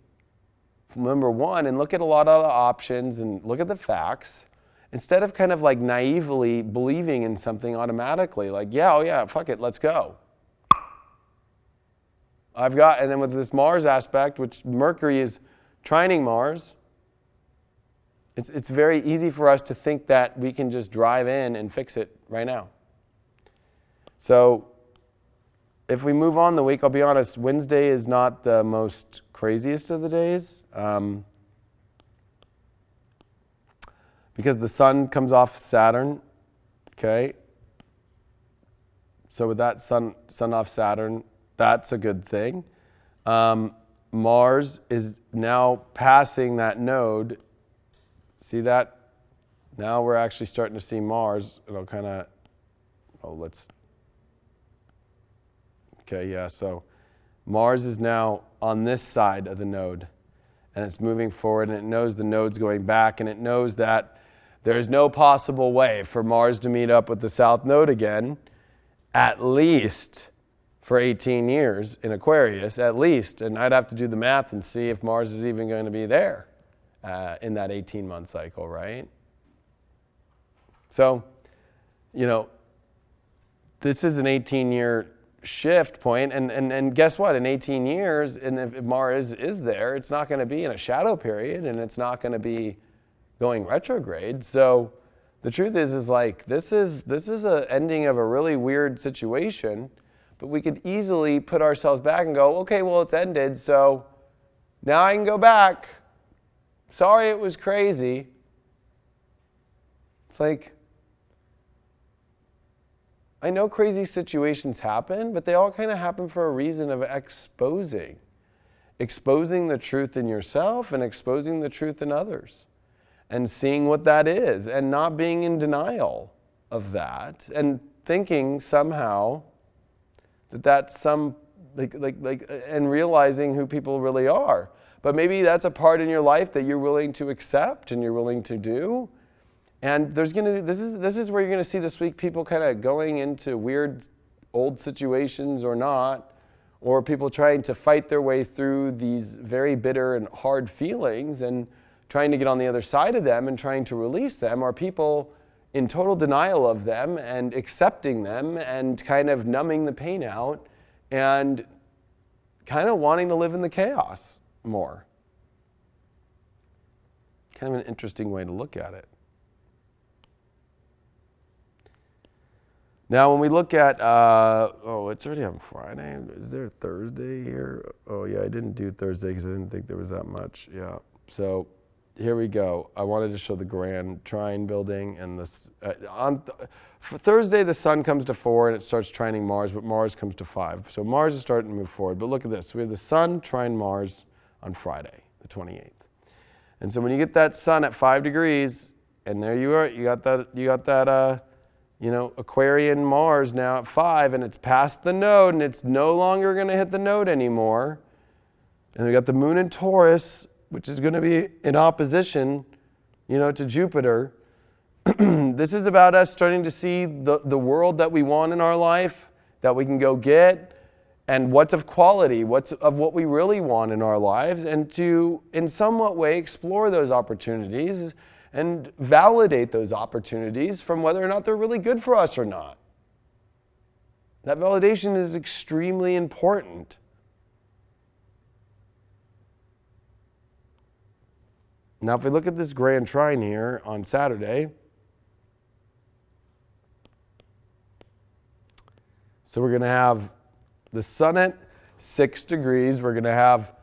number one, and look at a lot of options and look at the facts, instead of kind of like naively believing in something automatically, like, yeah, oh yeah, fuck it, let's go. And then with this Mars aspect, which Mercury is trining Mars, it's very easy for us to think that we can just drive in and fix it right now. So if we move on the week, I'll be honest, Wednesday is not the most craziest of the days. Because the sun comes off Saturn, okay? So with that sun off Saturn, that's a good thing. Mars is now passing that node. See that? Now we're actually starting to see Mars. It'll kind of, okay, yeah, so Mars is now on this side of the node, and it's moving forward, and it knows the node's going back, and it knows that there's no possible way for Mars to meet up with the south node again, at least for 18 years in Aquarius, at least. And I'd have to do the math and see if Mars is even going to be there in that 18-month cycle, right? So, you know, this is an 18-year shift point, and guess what? In 18 years, and if Mars is there, it's not going to be in a shadow period, and it's not going to be going retrograde. So the truth is like this is an ending of a really weird situation, but we could easily put ourselves back and go, okay, well, it's ended, so now I can go back. Sorry it was crazy. It's like, I know crazy situations happen, but they all kind of happen for a reason of exposing the truth in yourself and exposing the truth in others, and seeing what that is, and not being in denial of that, and thinking somehow that that's some, and realizing who people really are. But maybe that's a part in your life that you're willing to accept and you're willing to do. And this is where you're gonna see this week people kind of going into weird old situations or not, or people trying to fight their way through these very bitter and hard feelings and trying to get on the other side of them and trying to release them, or people in total denial of them and accepting them and kind of numbing the pain out and kind of wanting to live in the chaos more. Kind of an interesting way to look at it. Now, when we look at, it's already on Friday. Is there Thursday here? Oh, yeah, I didn't do Thursday because I didn't think there was that much. Yeah. So here we go. I wanted to show the grand trine building. And this, for Thursday, the sun comes to 4 and it starts trining Mars, but Mars comes to 5. So Mars is starting to move forward. But look at this. We have the sun trine Mars on Friday, the 28th. And so when you get that sun at 5 degrees, and there you are, you got that Aquarian Mars now at 5, and it's past the node, and it's no longer going to hit the node anymore. And we got the moon in Taurus, which is going to be in opposition, to Jupiter. This is about us starting to see the world that we want in our life, that we can go get, and what's of quality, what's of what we really want in our lives, and to, in somewhat way, explore those opportunities and validate those opportunities from whether or not they're really good for us or not. That validation is extremely important. Now, if we look at this grand trine here on Saturday, so we're going to have the sun at 6 degrees. We're going to have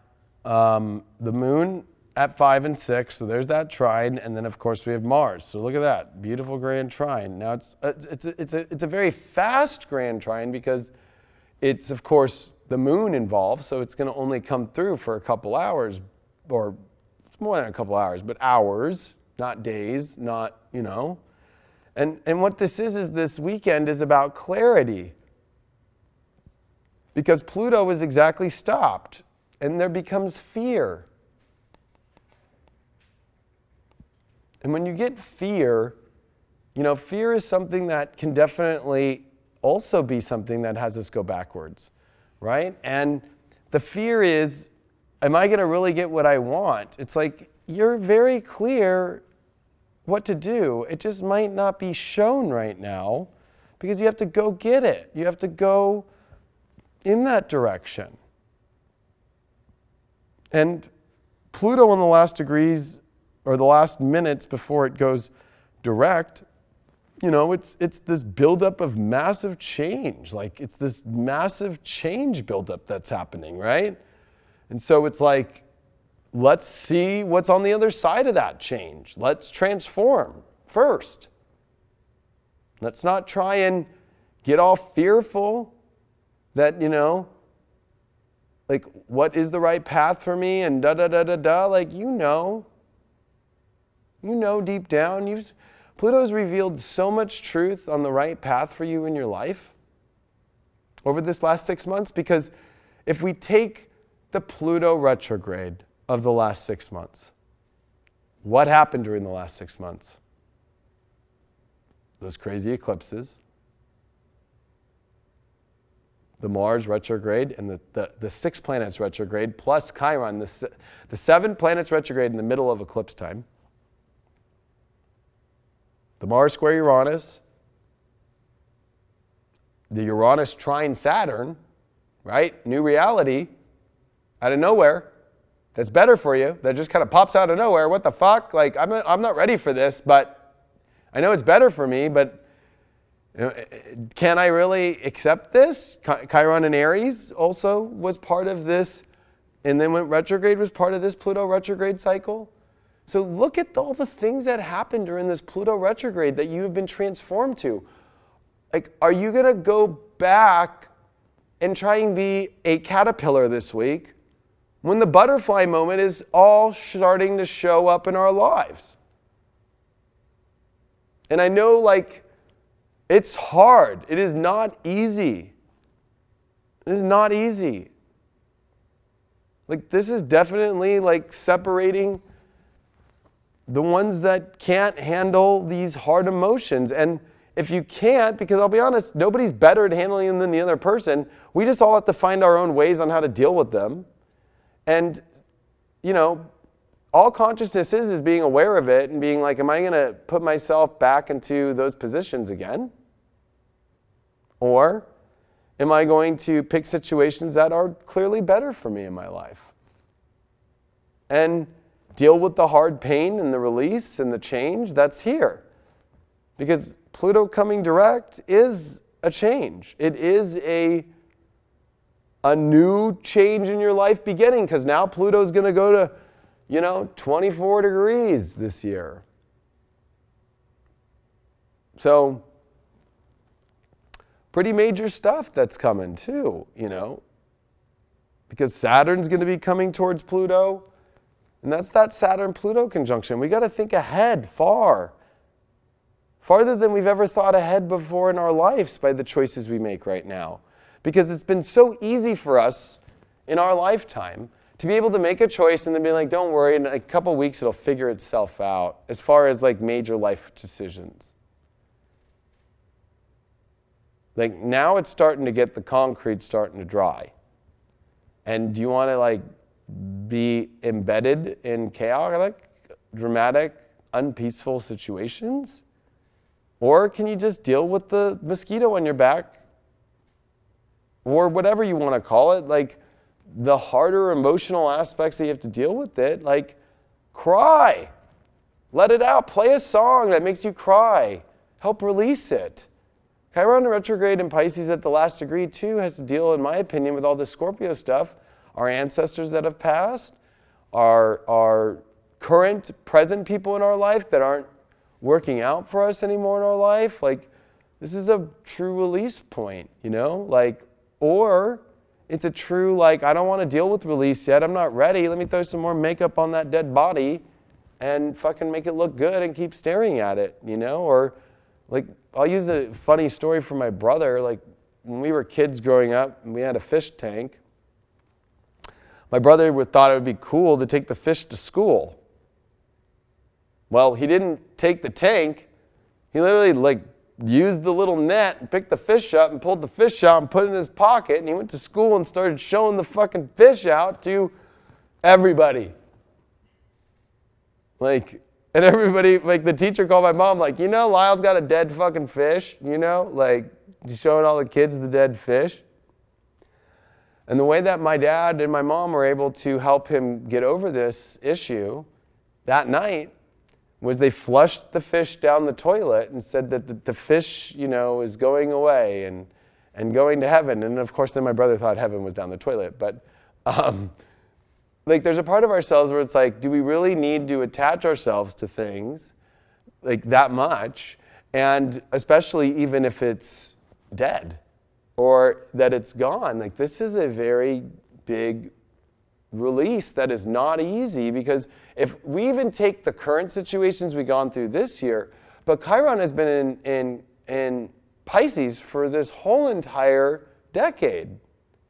the moon at 5 and 6, so there's that trine, and then of course we have Mars. So look at that, beautiful grand trine. Now it's a very fast grand trine because it's of course the moon involved, so it's going to only come through for a couple hours, or it's more than a couple hours, but hours, not days, not And what this is this weekend is about clarity, because Pluto is exactly stopped, and there becomes fear. And when you get fear, fear is something that can definitely also be something that has us go backwards, right? And the fear is, am I going to really get what I want? It's like, you're very clear what to do. It just might not be shown right now because you have to go get it. You have to go in that direction. And Pluto in the last degrees, or the last minutes before it goes direct, you know, it's this buildup of massive change. Like, it's this massive change buildup that's happening, right? And so it's like, let's see what's on the other side of that change. Let's transform first. Let's not try and get all fearful that, you know, like, what is the right path for me and da-da-da-da-da. Like, you know deep down. Pluto's revealed so much truth on the right path for you in your life over this last 6 months, because if we take the Pluto retrograde of the last 6 months, what happened during the last 6 months? Those crazy eclipses, the Mars retrograde, and the 6 planets retrograde, plus Chiron, the 7 planets retrograde in the middle of eclipse time. The Mars square Uranus, the Uranus trine Saturn, right? New reality out of nowhere. That's better for you. That just kind of pops out of nowhere. What the fuck? Like, I'm not ready for this, but I know it's better for me, but you know, can I really accept this? Chiron and Aries also was part of this, and then went retrograde, was part of this Pluto retrograde cycle. So look at all the things that happened during this Pluto retrograde that you have been transformed to. Like, are you going to go back and try and be a caterpillar this week when the butterfly moment is all starting to show up in our lives? And I know, like, it's hard. It is not easy. It is not easy. Like, this is definitely like separating the ones that can't handle these hard emotions. And if you can't, because I'll be honest, nobody's better at handling them than the other person. We just all have to find our own ways on how to deal with them. And, you know, all consciousness is being aware of it and being like, am I going to put myself back into those positions again? Or am I going to pick situations that are clearly better for me in my life? And deal with the hard pain and the release and the change that's here. Because Pluto coming direct is a change. It is a new change in your life beginning, because now Pluto's going to go to, you know, 24 degrees this year. So, pretty major stuff that's coming too, you know, because Saturn's going to be coming towards Pluto. And that's that Saturn-Pluto conjunction. We got to think ahead farther than we've ever thought ahead before in our lives by the choices we make right now. Because it's been so easy for us in our lifetime to be able to make a choice and then be like, don't worry, in a couple weeks it'll figure itself out, as far as like major life decisions. Like, now it's starting to get, the concrete starting to dry. And do you want to like be embedded in chaotic, dramatic, unpeaceful situations? Or can you just deal with the mosquito on your back? Or whatever you want to call it, like the harder emotional aspects that you have to deal with it, like cry. Let it out. Play a song that makes you cry. Help release it. Chiron retrograde in Pisces at the last degree too has to deal, in my opinion, with all this Scorpio stuff. Our ancestors that have passed, our current, present people in our life that aren't working out for us anymore in our life. Like, this is a true release point, you know? Like, or it's a true, like, I don't want to deal with release yet. I'm not ready. Let me throw some more makeup on that dead body and fucking make it look good and keep staring at it, you know? Or, like, I'll use a funny story from my brother. Like, when we were kids growing up and we had a fish tank, my brother thought it would be cool to take the fish to school. Well, he didn't take the tank. He literally like used the little net and picked the fish up and pulled the fish out and put it in his pocket, and he went to school and started showing the fucking fish out to everybody. Like, and everybody, like the teacher called my mom, like, you know, Lyle's got a dead fucking fish, you know, like showing all the kids the dead fish. And the way that my dad and my mom were able to help him get over this issue that night was they flushed the fish down the toilet and said that the fish, you know, is going away and going to heaven. And of course, then my brother thought heaven was down the toilet. But like, there's a part of ourselves where it's like, do we really need to attach ourselves to things like that much? And especially even if it's dead or that it's gone. Like, this is a very big release that is not easy, because if we even take the current situations we've gone through this year, but Chiron has been in Pisces for this whole entire decade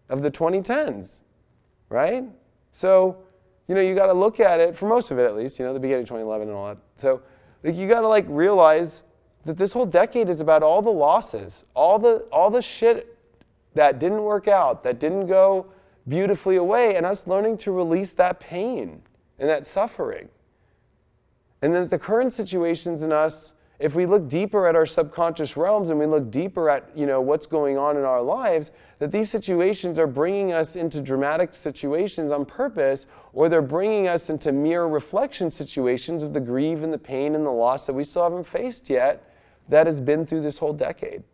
of the 2010s, right? So, you know, you got to look at it, for most of it at least, you know, the beginning of 2011 and all that. So, like, you got to like realize that this whole decade is about all the losses, all the shit that didn't work out, that didn't go beautifully away, and us learning to release that pain and that suffering. And then the current situations in us, if we look deeper at our subconscious realms and we look deeper at, you know, what's going on in our lives, that these situations are bringing us into dramatic situations on purpose, or they're bringing us into mirror reflection situations of the grief and the pain and the loss that we still haven't faced yet, that has been through this whole decade.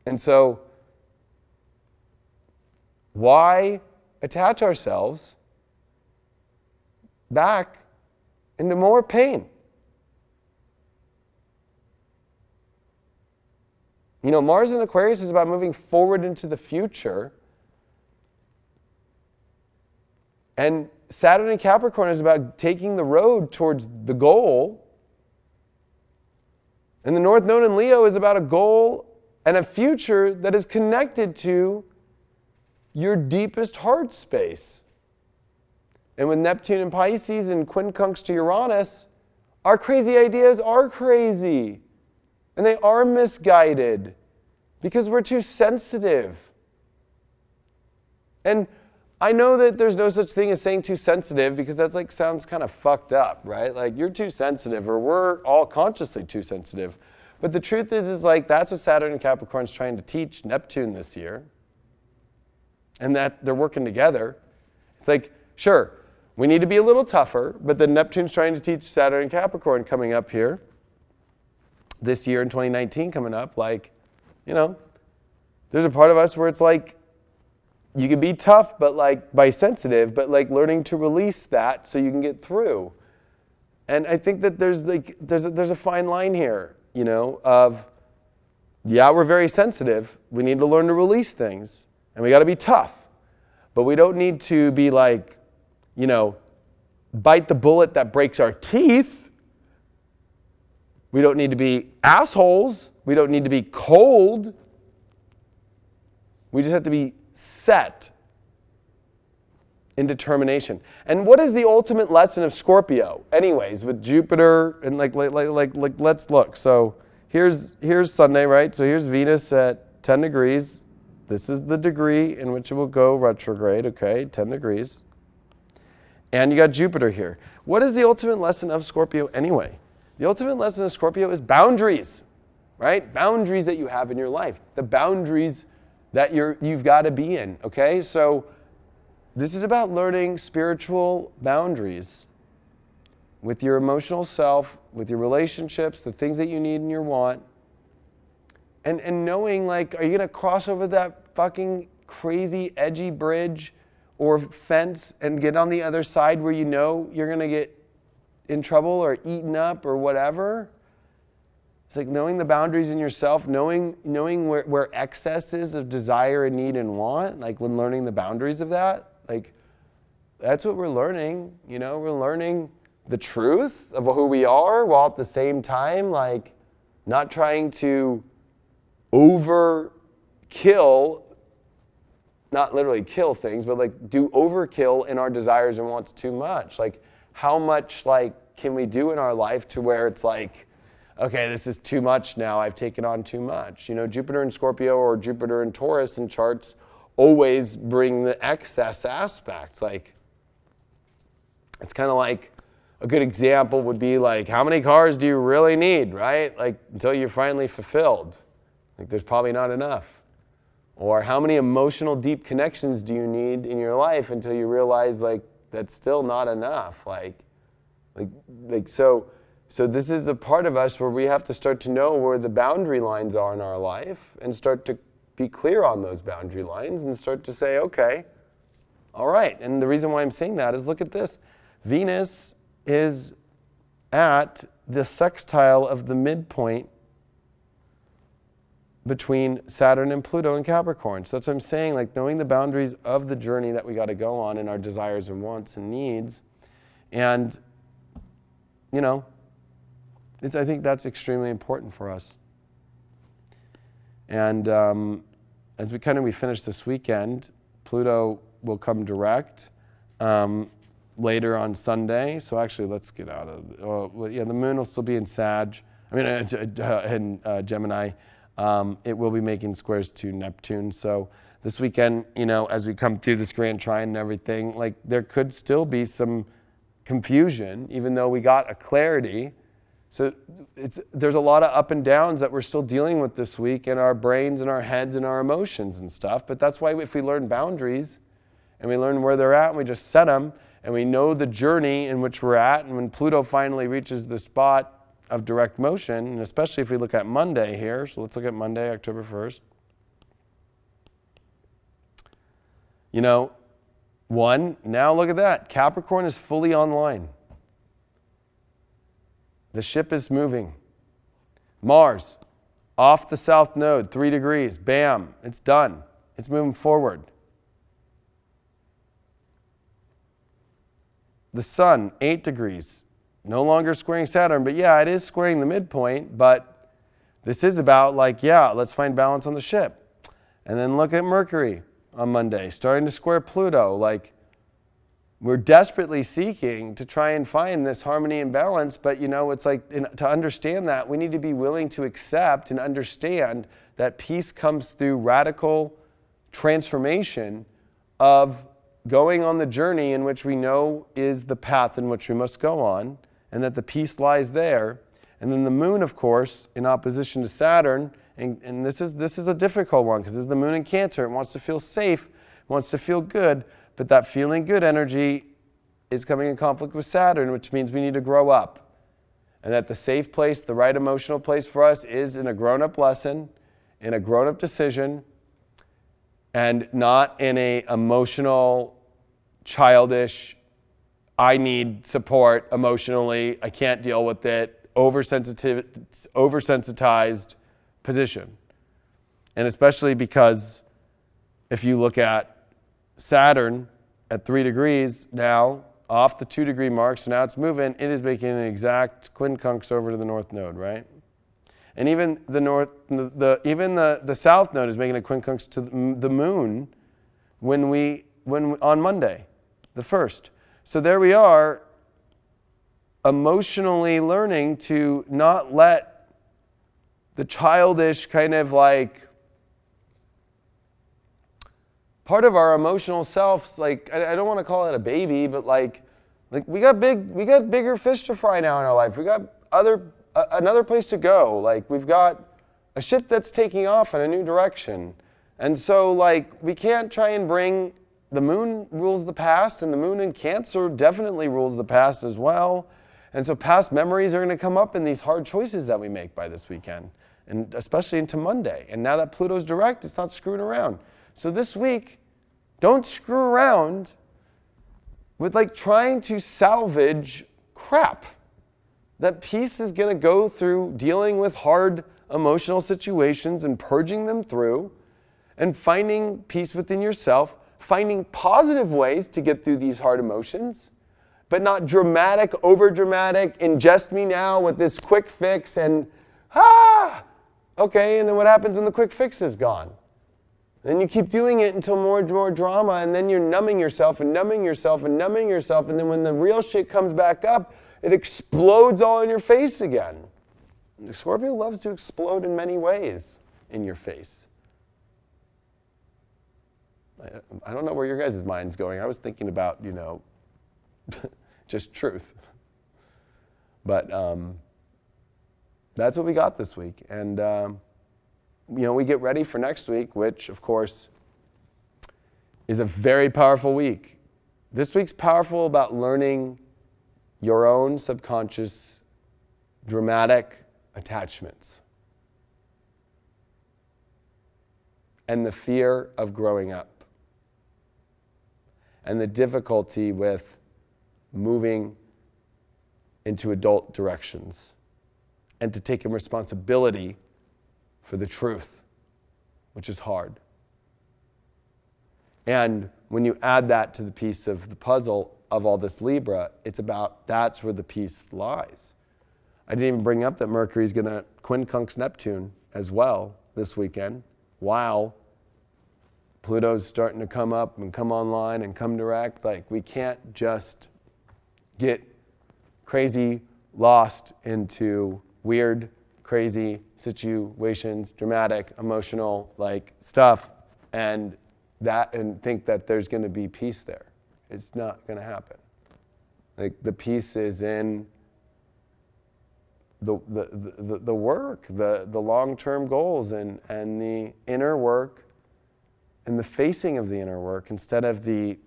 And so, why attach ourselves back into more pain? You know, Mars in Aquarius is about moving forward into the future. And Saturn in Capricorn is about taking the road towards the goal. And the North Node in Leo is about a goal and a future that is connected to your deepest heart space. And with Neptune in Pisces and quincunx to Uranus, our crazy ideas are crazy. And they are misguided because we're too sensitive. And I know that there's no such thing as saying too sensitive, because that's like sounds kind of fucked up, right? Like, you're too sensitive, or we're all consciously too sensitive. But the truth is like, that's what Saturn and Capricorn's trying to teach Neptune this year. And that they're working together. It's like, sure, we need to be a little tougher, but then Neptune's trying to teach Saturn and Capricorn coming up here this year in 2019 coming up. Like, you know, there's a part of us where it's like, you can be tough, but like by sensitive, but like learning to release that so you can get through. And I think that there's a fine line here, you know, of, yeah, we're very sensitive. We need to learn to release things. And we got to be tough. But we don't need to be like, you know, bite the bullet that breaks our teeth. We don't need to be assholes. We don't need to be cold. We just have to be set in determination. And what is the ultimate lesson of Scorpio? Anyways, with Jupiter and like let's look. So here's Sunday, right? So here's Venus at 10 degrees. This is the degree in which it will go retrograde, okay? 10 degrees. And you got Jupiter here. What is the ultimate lesson of Scorpio anyway? The ultimate lesson of Scorpio is boundaries, right? Boundaries that you have in your life. The boundaries that you've got to be in, okay? So this is about learning spiritual boundaries with your emotional self, with your relationships, the things that you need and you want. And knowing, like, are you going to cross over that fucking crazy edgy bridge or fence and get on the other side where you know you're going to get in trouble or eaten up or whatever? It's like knowing the boundaries in yourself, knowing where excess is of desire and need and want, like when learning the boundaries of that, like that's what we're learning, you know, we're learning the truth of who we are while at the same time, like, not trying to overkill, not literally kill things, but like do overkill in our desires and wants too much. Like, how much like can we do in our life to where it's like, okay, this is too much now, I've taken on too much. You know, Jupiter in Scorpio or Jupiter in Taurus in charts always bring the excess aspects. Like, it's kind of like, a good example would be like, how many cars do you really need, right? Like, until you're finally fulfilled. Like, there's probably not enough. Or how many emotional deep connections do you need in your life until you realize like that's still not enough? So this is a part of us where we have to start to know where the boundary lines are in our life and start to be clear on those boundary lines and start to say, okay, all right. And the reason why I'm saying that is look at this. Venus is at the sextile of the midpoint between Saturn and Pluto in Capricorn. So that's what I'm saying, like knowing the boundaries of the journey that we got to go on and our desires and wants and needs. And, you know, I think that's extremely important for us. And as we finish this weekend, Pluto will come direct later on Sunday. So actually, let's get out of, the moon will still be in in Gemini. It will be making squares to Neptune. So this weekend, you know, as we come through this grand trine and everything, like there could still be some confusion, even though we got a clarity. So there's a lot of up and downs that we're still dealing with this week in our brains and our heads and our emotions and stuff. But that's why if we learn boundaries and we learn where they're at and we just set them and we know the journey in which we're at, and when Pluto finally reaches the spot of direct motion, and especially if we look at Monday here, so let's look at Monday, October 1st. You know, now look at that. Capricorn is fully online. The ship is moving. Mars, off the south node, 3 degrees. Bam, it's done. It's moving forward. The sun, 8 degrees. No longer squaring Saturn, but yeah, it is squaring the midpoint, but this is about like, yeah, let's find balance on the ship. And then look at Mercury on Monday, starting to square Pluto. Like, we're desperately seeking to try and find this harmony and balance, but you know, it's like, to understand that, we need to be willing to accept and understand that peace comes through radical transformation of going on the journey in which we know is the path in which we must go on, and that the peace lies there. And then the moon, of course, in opposition to Saturn, and this is a difficult one because this is the moon in Cancer. It wants to feel safe, it wants to feel good, but that feeling good energy is coming in conflict with Saturn, which means we need to grow up. And that the safe place, the right emotional place for us is in a grown-up lesson, in a grown-up decision, and not in a emotional, childish, I need support emotionally, I can't deal with it, oversensitized position. And especially because if you look at Saturn at 3 degrees now, off the 2 degree mark, so now it's moving, it is making an exact quincunx over to the north node, right? And even the south node is making a quincunx to the moon on Monday, the 1st. So there we are, emotionally learning to not let the childish kind of like part of our emotional selves, like I don't want to call it a baby, but like we got bigger fish to fry now in our life. We got another place to go. Like we've got a ship that's taking off in a new direction. And so like we can't try and bring, the moon rules the past, and the moon in Cancer definitely rules the past as well. And so past memories are going to come up in these hard choices that we make by this weekend, and especially into Monday. And now that Pluto's direct, it's not screwing around. So this week, don't screw around with like trying to salvage crap. That peace is going to go through dealing with hard emotional situations and purging them through and finding peace within yourself, finding positive ways to get through these hard emotions, but not dramatic, over-dramatic, ingest me now with this quick fix and, okay, and then what happens when the quick fix is gone? Then you keep doing it until more drama, and then you're numbing yourself and numbing yourself and numbing yourself, and then when the real shit comes back up, it explodes all in your face again. Scorpio loves to explode in many ways in your face. I don't know where your guys' mind's going. I was thinking about, you know, just truth. But that's what we got this week. And we get ready for next week, which, of course, is a very powerful week. This week's powerful about learning your own subconscious dramatic attachments and the fear of growing up and the difficulty with moving into adult directions and to taking responsibility for the truth, which is hard. And when you add that to the piece of the puzzle of all this Libra, it's about that's where the piece lies. I didn't even bring up that Mercury's going to quincunx Neptune as well this weekend, while Pluto's starting to come up and come online and come direct. Like, we can't just get crazy lost into weird, crazy situations, dramatic, emotional, like, stuff, and think that there's going to be peace there. It's not going to happen. Like, the peace is in the work, the long-term goals, and the inner work, and the facing of the inner work, instead of the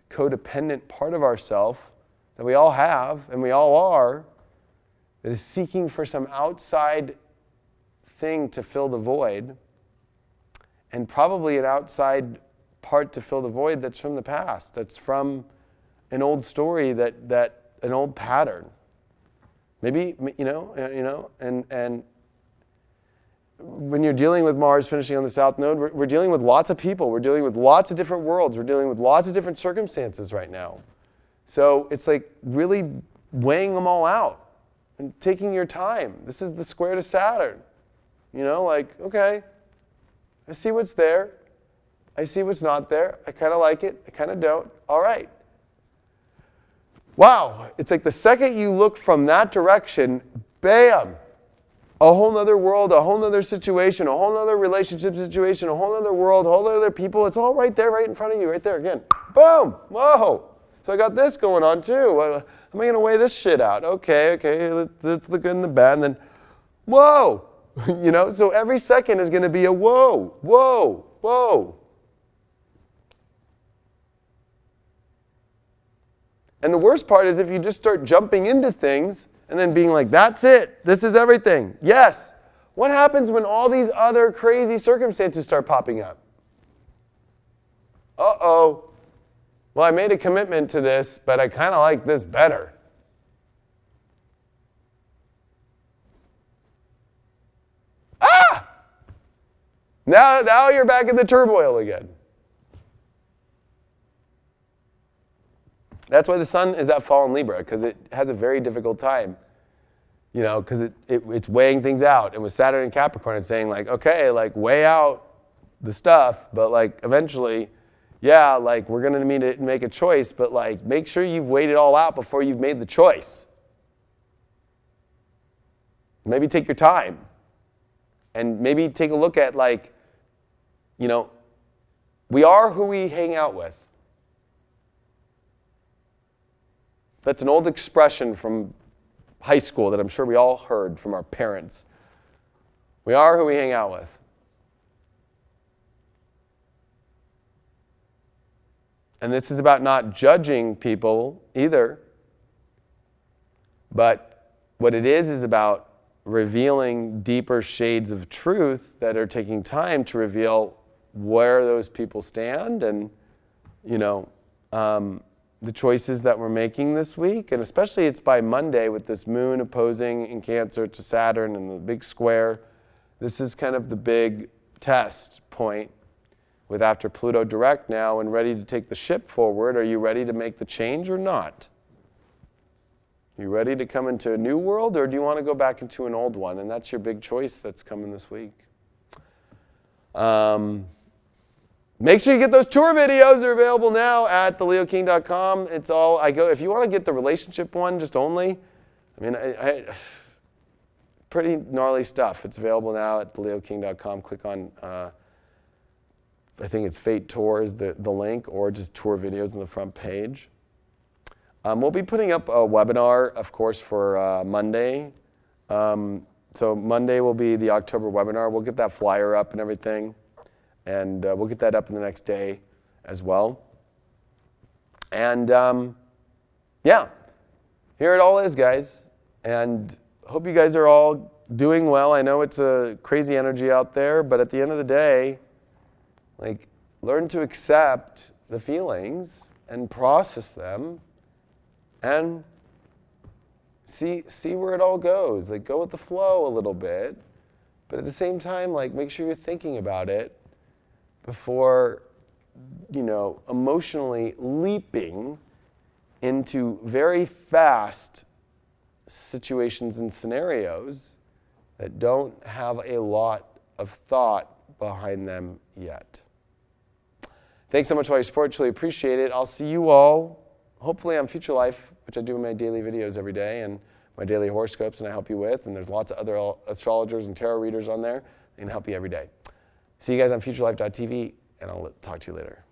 codependent part of ourself that we all have and we all are, that is seeking for some outside thing to fill the void, and probably an outside part to fill the void that's from the past, that's from an old story, an old pattern. Maybe, and when you're dealing with Mars finishing on the South Node, we're dealing with lots of people. We're dealing with lots of different worlds. We're dealing with lots of different circumstances right now. So it's like really weighing them all out and taking your time. This is the square to Saturn. Okay, I see what's there. I see what's not there. I kind of like it. I kind of don't. All right. Wow. It's like the second you look from that direction, bam, a whole nother world, a whole nother situation, a whole nother relationship situation, a whole nother world, a whole other people. It's all right there, right in front of you, right there again. Boom. Whoa. So I got this going on too. How am I going to weigh this shit out? Okay, let's look good and the bad. And then, whoa. So every second is going to be a whoa, whoa, whoa. And the worst part is if you just start jumping into things and then being like, that's it, this is everything. Yes. What happens when all these other crazy circumstances start popping up? Uh-oh. Well, I made a commitment to this, but I kind of like this better. Ah! Now you're back in the turmoil again. That's why the sun is at fall in Libra, because it has a very difficult time, because it's weighing things out. And with Saturn and Capricorn, it's saying, like, okay, like, weigh out the stuff, but, like, eventually, yeah, like, we're going to need to make a choice, but, like, make sure you've weighed it all out before you've made the choice. Maybe take your time. And maybe take a look at, like, we are who we hang out with. That's an old expression from high school that I'm sure we all heard from our parents. We are who we hang out with. And this is about not judging people either. But what it is about revealing deeper shades of truth that are taking time to reveal where those people stand and, the choices that we're making this week. And especially it's by Monday with this moon opposing in Cancer to Saturn and the big square. This is kind of the big test point with after Pluto direct now and ready to take the ship forward. Are you ready to make the change or not? Are you ready to come into a new world, or do you want to go back into an old one? And that's your big choice that's coming this week. Make sure you get those tour videos. They're available now at theleoking.com. It's all, if you want to get the relationship one just only, pretty gnarly stuff. It's available now at theleoking.com. Click on, I think it's Fate Tours, the link, or just tour videos on the front page. We'll be putting up a webinar, of course, for Monday. So Monday will be the October webinar. We'll get that flyer up and everything. And we'll get that up in the next day as well. And yeah, here it all is, guys. And hope you guys are all doing well. I know it's a crazy energy out there, but at the end of the day, like, learn to accept the feelings and process them and see where it all goes. Like, go with the flow a little bit, but at the same time, like, make sure you're thinking about it before, you know, emotionally leaping into very fast situations and scenarios that don't have a lot of thought behind them yet. Thanks so much for your support. Truly appreciate it. I'll see you all, hopefully on Future Life, which I do in my daily videos every day, and my daily horoscopes, and I help you with. And there's lots of other astrologers and tarot readers on there that can help you every day. See you guys on futurelife.tv, and I'll talk to you later.